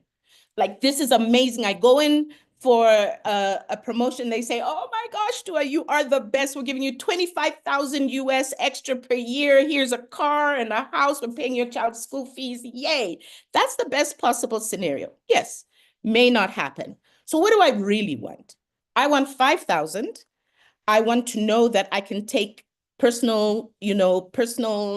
Like, this is amazing. I go in for a promotion. They say, oh my gosh, Dua, you are the best. We're giving you 25,000 US extra per year. Here's a car and a house. We're paying your child's school fees. Yay. That's the best possible scenario. Yes, may not happen. So what do I really want? I want 5,000. I want to know that I can take personal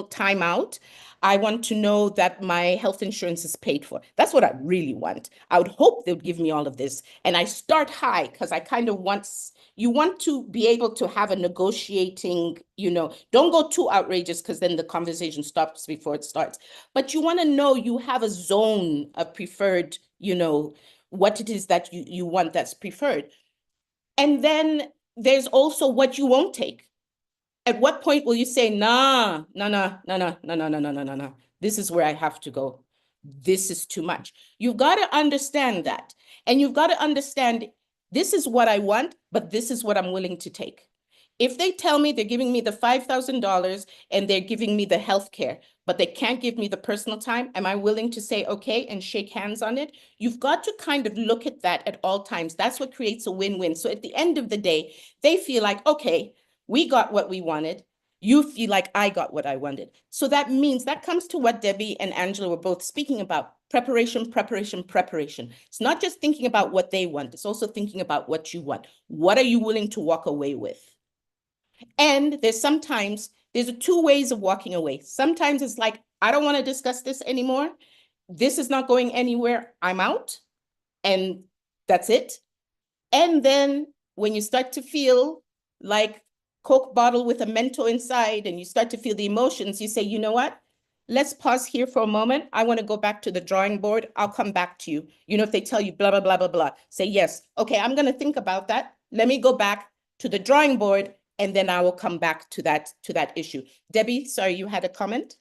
time out. I want to know that my health insurance is paid for. That's what I really want. I would hope they would give me all of this. And I start high because I kind of you want to be able to have a negotiating, don't go too outrageous because then the conversation stops before it starts. But you want to know you have a zone of preferred, what it is that you want that's preferred. And then there's also what you won't take. At what point will you say, nah, this is where I have to go. This is too much. You've got to understand that. And you've got to understand, this is what I want, but this is what I'm willing to take. If they tell me they're giving me the $5,000 and they're giving me the healthcare, but they can't give me the personal time, am I willing to say, okay, and shake hands on it? You've got to kind of look at that at all times. That's what creates a win-win. So at the end of the day, they feel like, okay, we got what we wanted. You feel like I got what I wanted. So that means that comes to what Debbie and Angela were both speaking about: preparation, preparation, preparation. It's not just thinking about what they want. It's also thinking about what you want. What are you willing to walk away with? And there's two ways of walking away. Sometimes it's like, I don't want to discuss this anymore. This is not going anywhere. I'm out. And that's it. And then when you start to feel like Coke bottle with a Mento inside and you start to feel the emotions, you say, you know what? Let's pause here for a moment. I want to go back to the drawing board. I'll come back to you. If they tell you blah, blah, blah, blah, blah, say yes. Okay, I'm going to think about that. Let me go back to the drawing board and then I will come back to that issue. Debbie, sorry, you had a comment?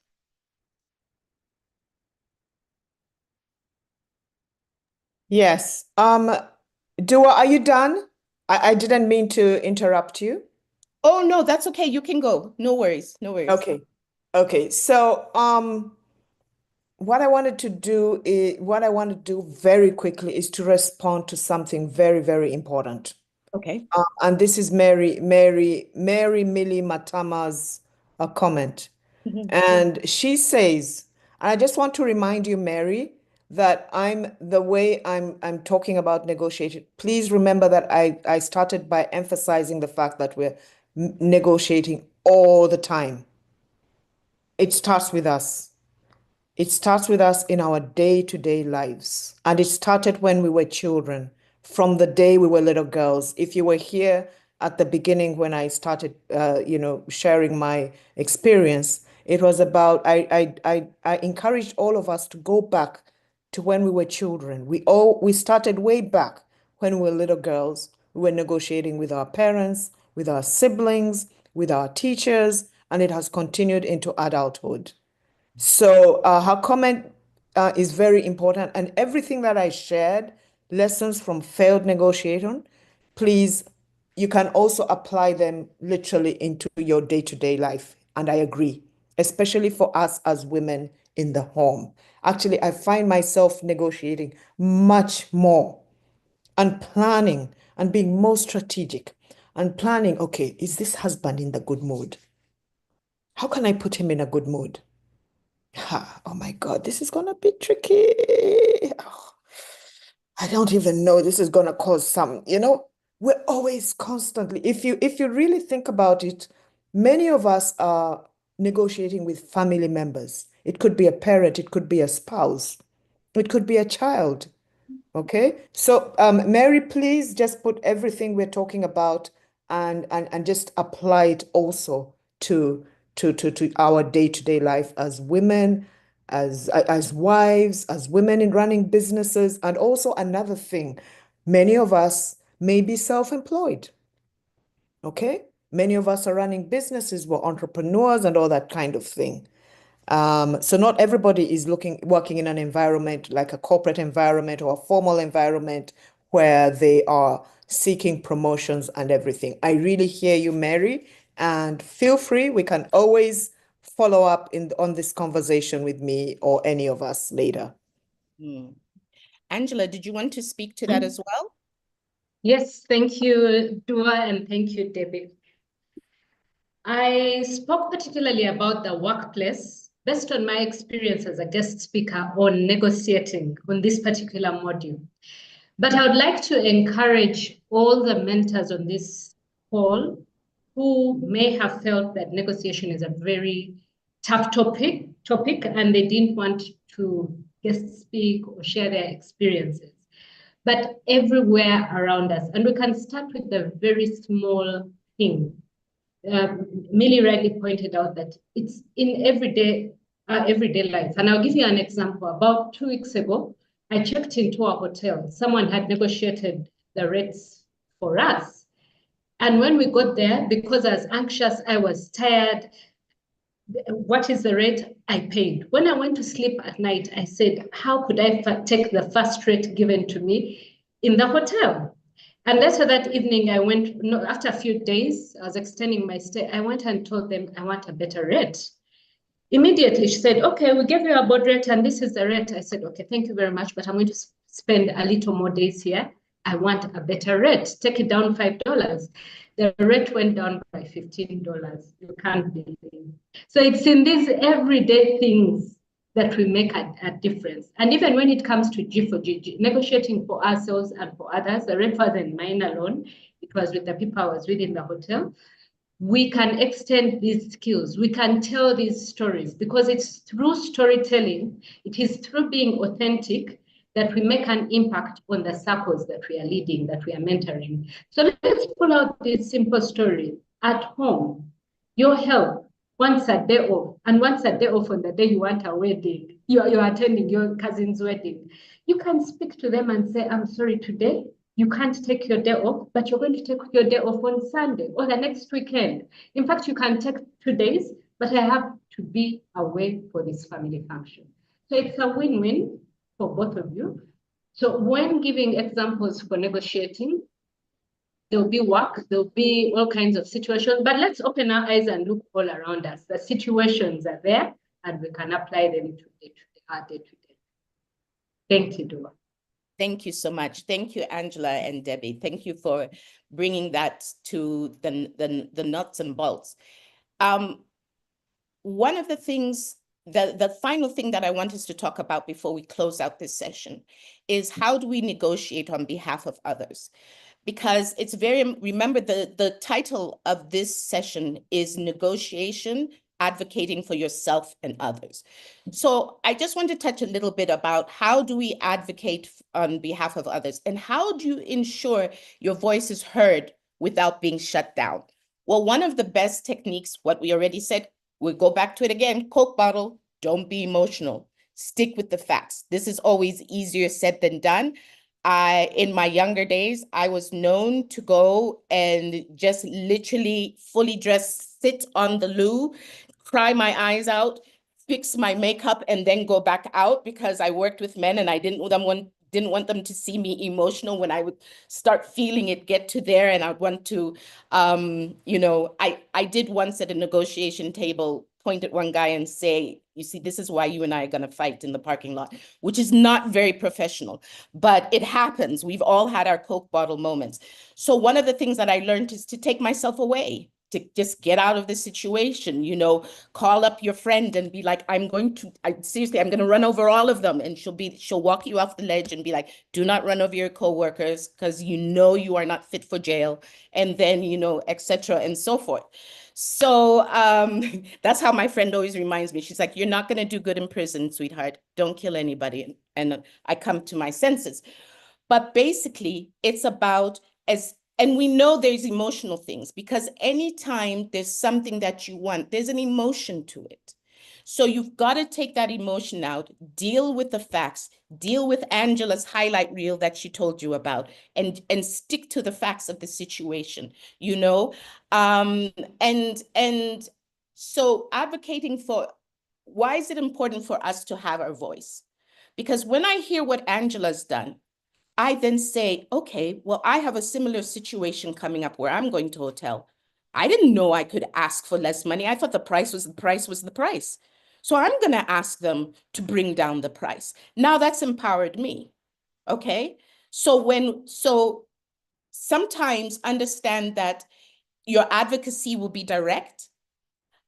Yes. Dua, are you done? I didn't mean to interrupt you. Oh, no, that's okay. You can go. No worries. No worries. Okay. Okay. So, what I want to do very quickly is to respond to something very, very important. Okay. And this is Mary Millie Matama's comment. And she says, and I just want to remind you, Mary, that the way I'm talking about negotiation. Please remember that I started by emphasizing the fact that we're negotiating all the time. It starts with us. It starts with us in our day-to-day lives. And it started when we were children, from the day we were little girls. If you were here at the beginning when I started, sharing my experience, it was about, I encouraged all of us to go back to when we were children. We started way back when we were little girls. We were negotiating with our parents, with our siblings, with our teachers, and it has continued into adulthood. So her comment is very important. And everything that I shared, lessons from failed negotiation, please, you can also apply them literally into your day-to-day life. And I agree, especially for us as women in the home. Actually, I find myself negotiating much more and planning and being more strategic and planning, okay, is this husband in the good mood? How can I put him in a good mood? Oh my God, this is gonna be tricky. Oh, I don't even know. This is gonna cause some, we're always constantly, if you really think about it, many of us are negotiating with family members. It could be a parent, it could be a spouse, it could be a child. Okay, so Mary, please just put everything we're talking about and just apply it also to our day-to-day life as women, as wives, as women in running businesses. And also another thing, many of us may be self-employed. Okay, many of us are running businesses, we're entrepreneurs and all that kind of thing. So not everybody is working in an environment like a corporate environment or a formal environment where they are seeking promotions and everything. I really hear you, Mary, and feel free. We can always follow up on this conversation with me or any of us later. Angela, did you want to speak to that as well? Yes, thank you, Dua, and thank you, Debbie. I spoke particularly about the workplace based on my experience as a guest speaker on negotiating on this particular module. But I would like to encourage all the mentors on this call who may have felt that negotiation is a very tough topic and they didn't want to guest speak or share their experiences. But everywhere around us, and we can start with the very small thing. Millie rightly pointed out that it's in everyday life. And I'll give you an example. About 2 weeks ago, I checked into a hotel. Someone had negotiated the rates for us. And when we got there, because I was anxious, I was tired, what is the rate? I paid. When I went to sleep at night, I said, how could I take the first rate given to me in the hotel? And later that evening, I went, after a few days, I was extending my stay. I went and told them, I want a better rate. Immediately, she said, okay, we gave you a board rate and this is the rate. I said, okay, thank you very much, but I'm going to spend a little more days here. I want a better rate. Take it down $5. The rate went down by $15. You can't believe it. So it's in these everyday things that we make a difference. And even when it comes to G4G, negotiating for ourselves and for others, the rate wasn't mine alone. It was with the people I was with in the hotel. We can extend these skills. We can tell these stories because it's through storytelling, it is through being authentic that we make an impact on the circles that we are leading, that we are mentoring. So let's pull out this simple story. At home, your health wants a day off, and once a day off on the day you want a wedding, you're attending your cousin's wedding. You can speak to them and say, I'm sorry, today you can't take your day off, but you're going to take your day off on Sunday or the next weekend. In fact, you can take 2 days, but I have to be away for this family function. So it's a win-win for both of you. So when giving examples for negotiating, there'll be work, there'll be all kinds of situations, but let's open our eyes and look all around us. The situations are there and we can apply them to our day-to-day. Thank you, Dua. Thank you so much. Thank you, Angela and Debbie. Thank you for bringing that to the nuts and bolts. One of the things, the final thing that I want us to talk about before we close out this session is how do we negotiate on behalf of others? Because it's remember the title of this session is Negotiation, Advocating for Yourself and Others. So I just want to touch a little bit about how do we advocate on behalf of others and how do you ensure your voice is heard without being shut down? Well, one of the best techniques, what we already said, we'll go back to it again, Coke bottle, don't be emotional, stick with the facts. This is always easier said than done. In my younger days, I was known to go and just literally fully dressed, sit on the loo, cry my eyes out, fix my makeup, and then go back out because I worked with men and I didn't want didn't want them to see me emotional when I would start feeling it get to there, and I'd want to, I did once at a negotiation table point at one guy and say, you see, this is why you and I are going to fight in the parking lot, which is not very professional, but it happens. We've all had our Coke bottle moments. So one of the things that I learned is to take myself away, to just get out of the situation, call up your friend and be like, seriously, I'm going to run over all of them. And she'll walk you off the ledge and be like, do not run over your coworkers because you are not fit for jail. And then, et cetera, and so forth. So that's how my friend always reminds me. She's like, you're not going to do good in prison, sweetheart. Don't kill anybody. And I come to my senses. But basically, it's about and we know there's emotional things, because anytime there's something that you want, there's an emotion to it. So you've got to take that emotion out, deal with the facts, deal with Angela's highlight reel that she told you about, and stick to the facts of the situation, and so advocating for, why is it important for us to have our voice? Because when I hear what Angela's done, I then say, okay, well, I have a similar situation coming up where I'm going to a hotel. I didn't know I could ask for less money. I thought the price was the price. So I'm going to ask them to bring down the price. Now that's empowered me. Okay. So sometimes understand that your advocacy will be direct.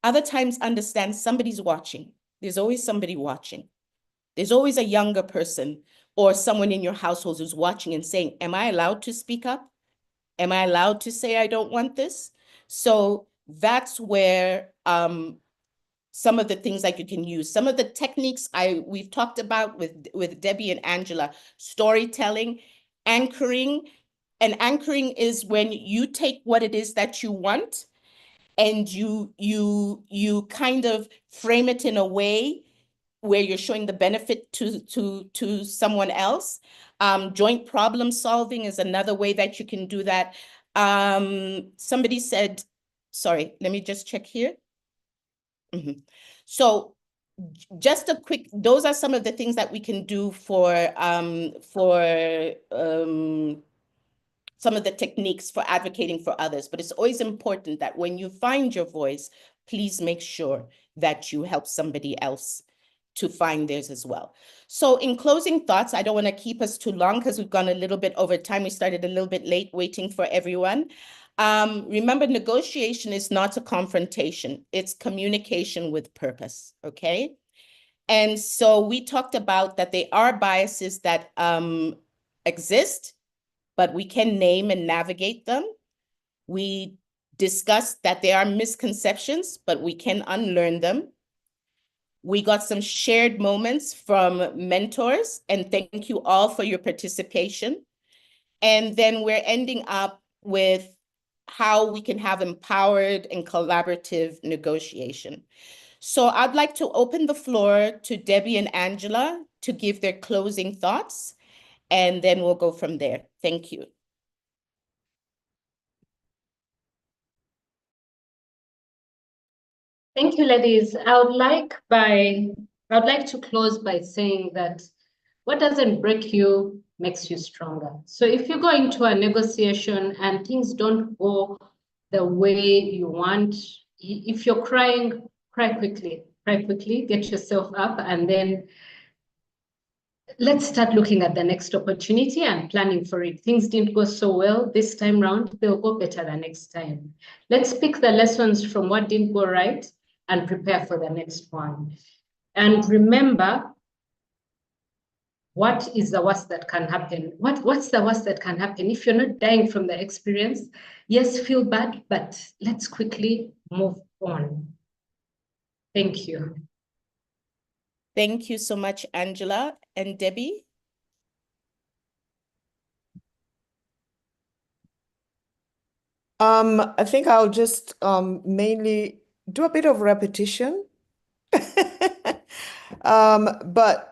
Other times understand somebody's watching. There's always somebody watching. There's always a younger person or someone in your household who's watching and saying, am I allowed to speak up? Am I allowed to say I don't want this? So that's where some of the things that you can use, some of the techniques we've talked about with Debbie and Angela, storytelling, anchoring. And anchoring is when you take what it is that you want and you kind of frame it in a way where you're showing the benefit to someone else. Joint problem solving is another way that you can do that. Somebody said, sorry, let me just check here. So just a quick, those are some of the things that we can do for some of the techniques for advocating for others. But it's always important that when you find your voice, please make sure that you help somebody else to find theirs as well. So in closing thoughts, I don't want to keep us too long because we've gone a little bit over time. We started a little bit late waiting for everyone. Remember, negotiation is not a confrontation. It's communication with purpose, okay? And so we talked about that there are biases that exist, but we can name and navigate them. We discussed that there are misconceptions, but we can unlearn them. We got some shared moments from mentors, and thank you all for your participation. And then we're ending up with how we can have empowered and collaborative negotiation. So I'd like to open the floor to Debbie and Angela to give their closing thoughts, and then we'll go from there. Thank you. Thank you, ladies. I would like to close by saying that what doesn't break you makes you stronger. So if you go into a negotiation and things don't go the way you want, if you're crying, cry quickly, get yourself up, and then let's start looking at the next opportunity and planning for it. Things didn't go so well this time round, they'll go better the next time. Let's pick the lessons from what didn't go right and prepare for the next one. And remember, what is the worst that can happen? What's the worst that can happen? If you're not dying from the experience, yes, feel bad, but let's quickly move on. Thank you. Thank you so much, Angela and Debbie. I think I'll just mainly do a bit of repetition. But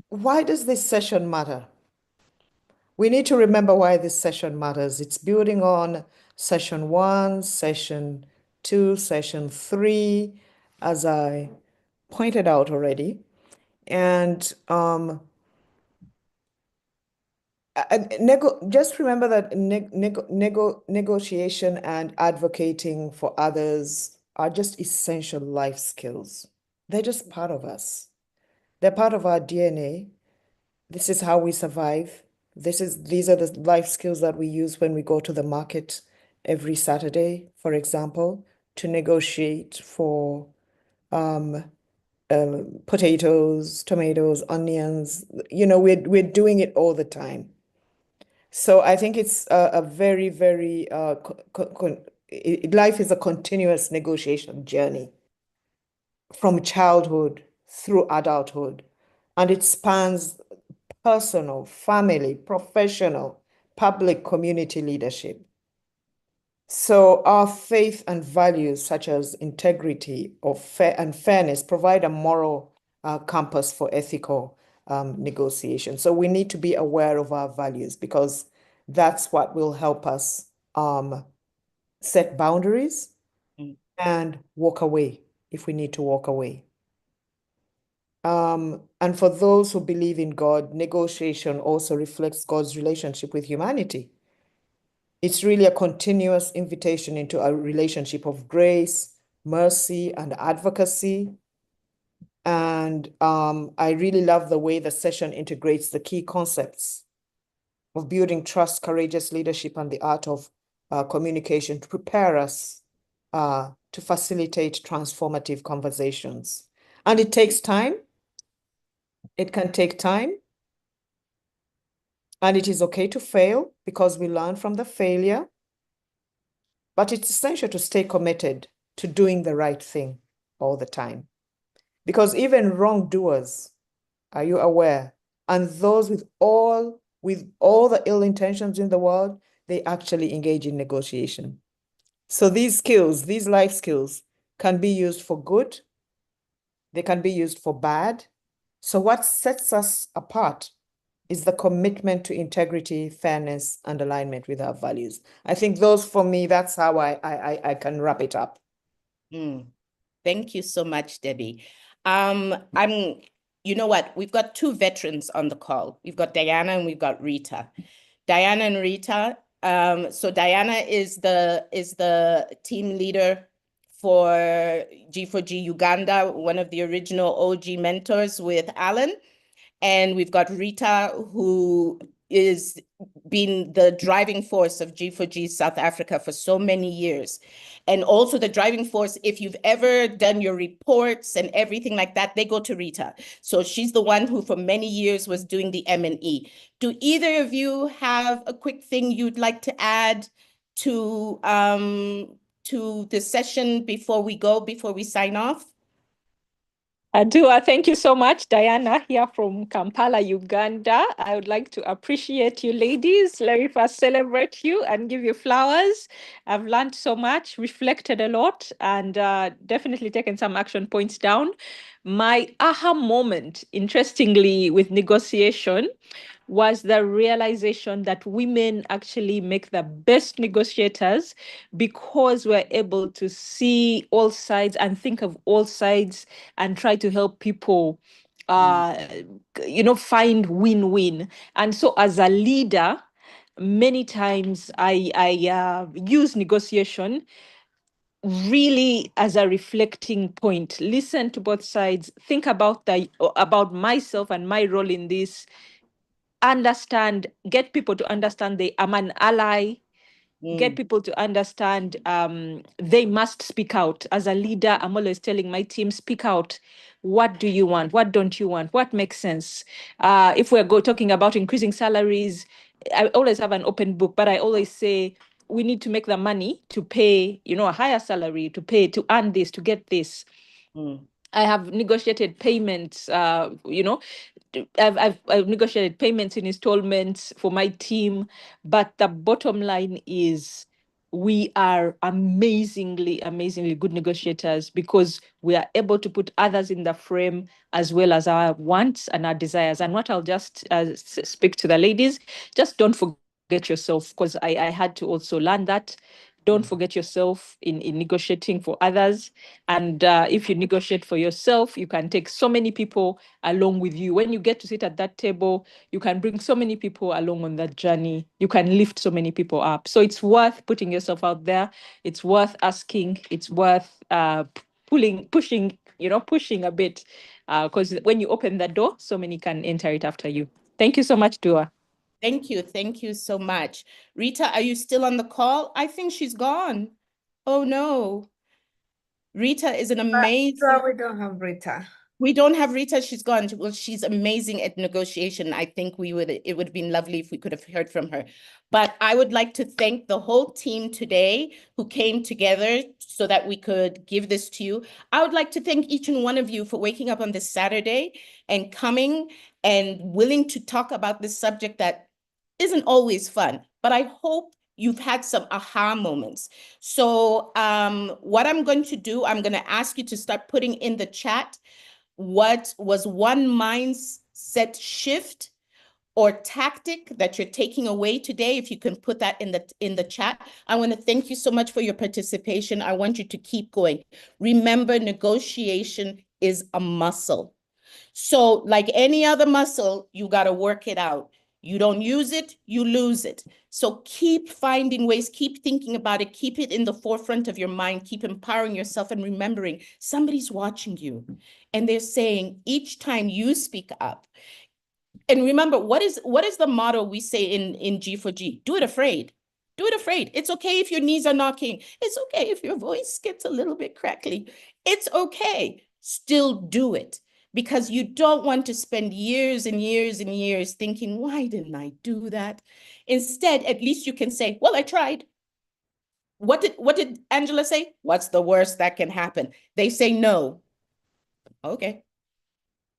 why does this session matter? We need to remember why this session matters. It's building on session 1, session 2, session 3, as I pointed out already. And just remember that negotiation and advocating for others are just essential life skills. They're just part of us. They're part of our DNA. This is how we survive. These are the life skills that we use when we go to the market every Saturday, for example, to negotiate for potatoes, tomatoes, onions. We're doing it all the time. So I think it's a very, very life is a continuous negotiation journey from childhood through adulthood, and it spans personal, family, professional, public, community leadership. So our faith and values such as integrity and fairness provide a moral compass for ethical negotiation. So we need to be aware of our values because that's what will help us set boundaries and walk away if we need to walk away. And for those who believe in God, negotiation also reflects God's relationship with humanity. It's really a continuous invitation into a relationship of grace, mercy, and advocacy. And I really love the way the session integrates the key concepts of building trust, courageous leadership, and the art of communication to prepare us to facilitate transformative conversations. And it takes time. It can take time. And it is okay to fail because we learn from the failure. But it's essential to stay committed to doing the right thing all the time. Because even wrongdoers, are you aware? And those with all the ill intentions in the world, they actually engage in negotiation. So these skills, these life skills, can be used for good. They can be used for bad. So what sets us apart is the commitment to integrity, fairness, and alignment with our values. I think those, for me, that's how I can wrap it up. Thank you so much, Debbie. You know what? We've got two veterans on the call. We've got Diana and we've got Rita. Diana and Rita. So Diana is the team leader for G4G Uganda, one of the original OG mentors with Alan. And we've got Rita, who is been the driving force of G4G South Africa for so many years. And also the driving force, if you've ever done your reports and everything like that, they go to Rita. So she's the one who for many years was doing the M&E. Do either of you have a quick thing you'd like to add to the session before we sign off? Adua, thank you so much. Diana here from Kampala, Uganda. I would like to appreciate you ladies. Let me first celebrate you and give you flowers. I've learned so much, reflected a lot, and definitely taken some action points down. My aha moment, interestingly, with negotiation was the realization that women actually make the best negotiators because we're able to see all sides and think of all sides and try to help people find win-win. And so as a leader, many times I use negotiation really as a reflecting point. Listen to both sides, think about myself and my role in this, understand, get people to understand I'm an ally, get people to understand they must speak out. As a leader, I'm always telling my team, speak out. What do you want? What don't you want? What makes sense? If we're talking about increasing salaries, I always have an open book, but I always say we need to make the money to pay, a higher salary, to earn this, to get this. I have negotiated payments, I've negotiated payments in installments for my team, but the bottom line is we are amazingly, amazingly good negotiators because we are able to put others in the frame as well as our wants and our desires. And what I'll just speak to the ladies, just don't forget yourself, because I had to also learn that. Don't forget yourself in negotiating for others. And if you negotiate for yourself, you can take so many people along with you. When you get to sit at that table, you can bring so many people along on that journey. You can lift so many people up. So it's worth putting yourself out there. It's worth asking. It's worth pushing a bit, because when you open that door, so many can enter it after you. Thank you so much, Dua. Thank you. Thank you so much. Rita, are you still on the call? I think she's gone. Oh, no. Rita is an amazing. We don't have Rita. We don't have Rita. She's gone. Well, she's amazing at negotiation. I think it would have been lovely if we could have heard from her. But I would like to thank the whole team today who came together so that we could give this to you. I would like to thank each and one of you for waking up on this Saturday and coming and willing to talk about this subject that isn't always fun, but I hope you've had some aha moments. So what I'm going to do, I'm going to ask you to start putting in the chat what was one mindset shift or tactic that you're taking away today. If you can put that in the chat. I want to thank you so much for your participation. I want you to keep going. Remember, negotiation is a muscle. So like any other muscle, you got to work it out. You don't use it, you lose it. So keep finding ways, keep thinking about it, keep it in the forefront of your mind, keep empowering yourself and remembering somebody's watching you. And they're saying each time you speak up, and remember, what is the motto we say in G4G? Do it afraid. Do it afraid. It's okay if your knees are knocking. It's okay if your voice gets a little bit crackly. It's okay. Still do it, because you don't want to spend years and years and years thinking, why didn't I do that? Instead, at least you can say, well, I tried. What did Angela say? What's the worst that can happen? They say no. Okay.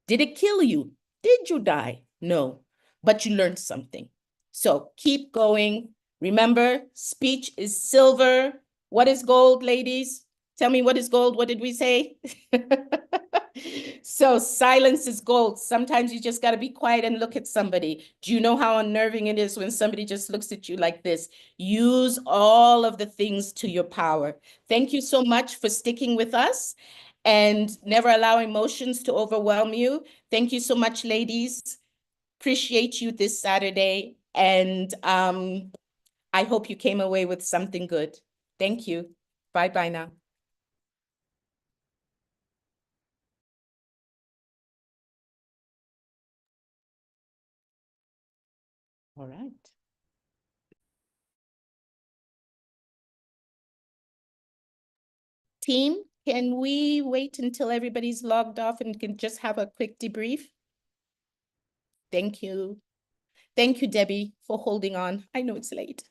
Did it kill you? Did you die? No, but you learned something. So keep going. Remember, speech is silver. What is gold, ladies? Tell me, what is gold? What did we say? So silence is gold. Sometimes you just got to be quiet and look at somebody. Do you know how unnerving it is when somebody just looks at you like this? Use all of the things to your power. Thank you so much for sticking with us and never allow emotions to overwhelm you. Thank you so much, ladies. Appreciate you this Saturday. And I hope you came away with something good. Thank you. Bye-bye now. All right. Team, can we wait until everybody's logged off and can just have a quick debrief? Thank you. Thank you, Debbie, for holding on. I know it's late.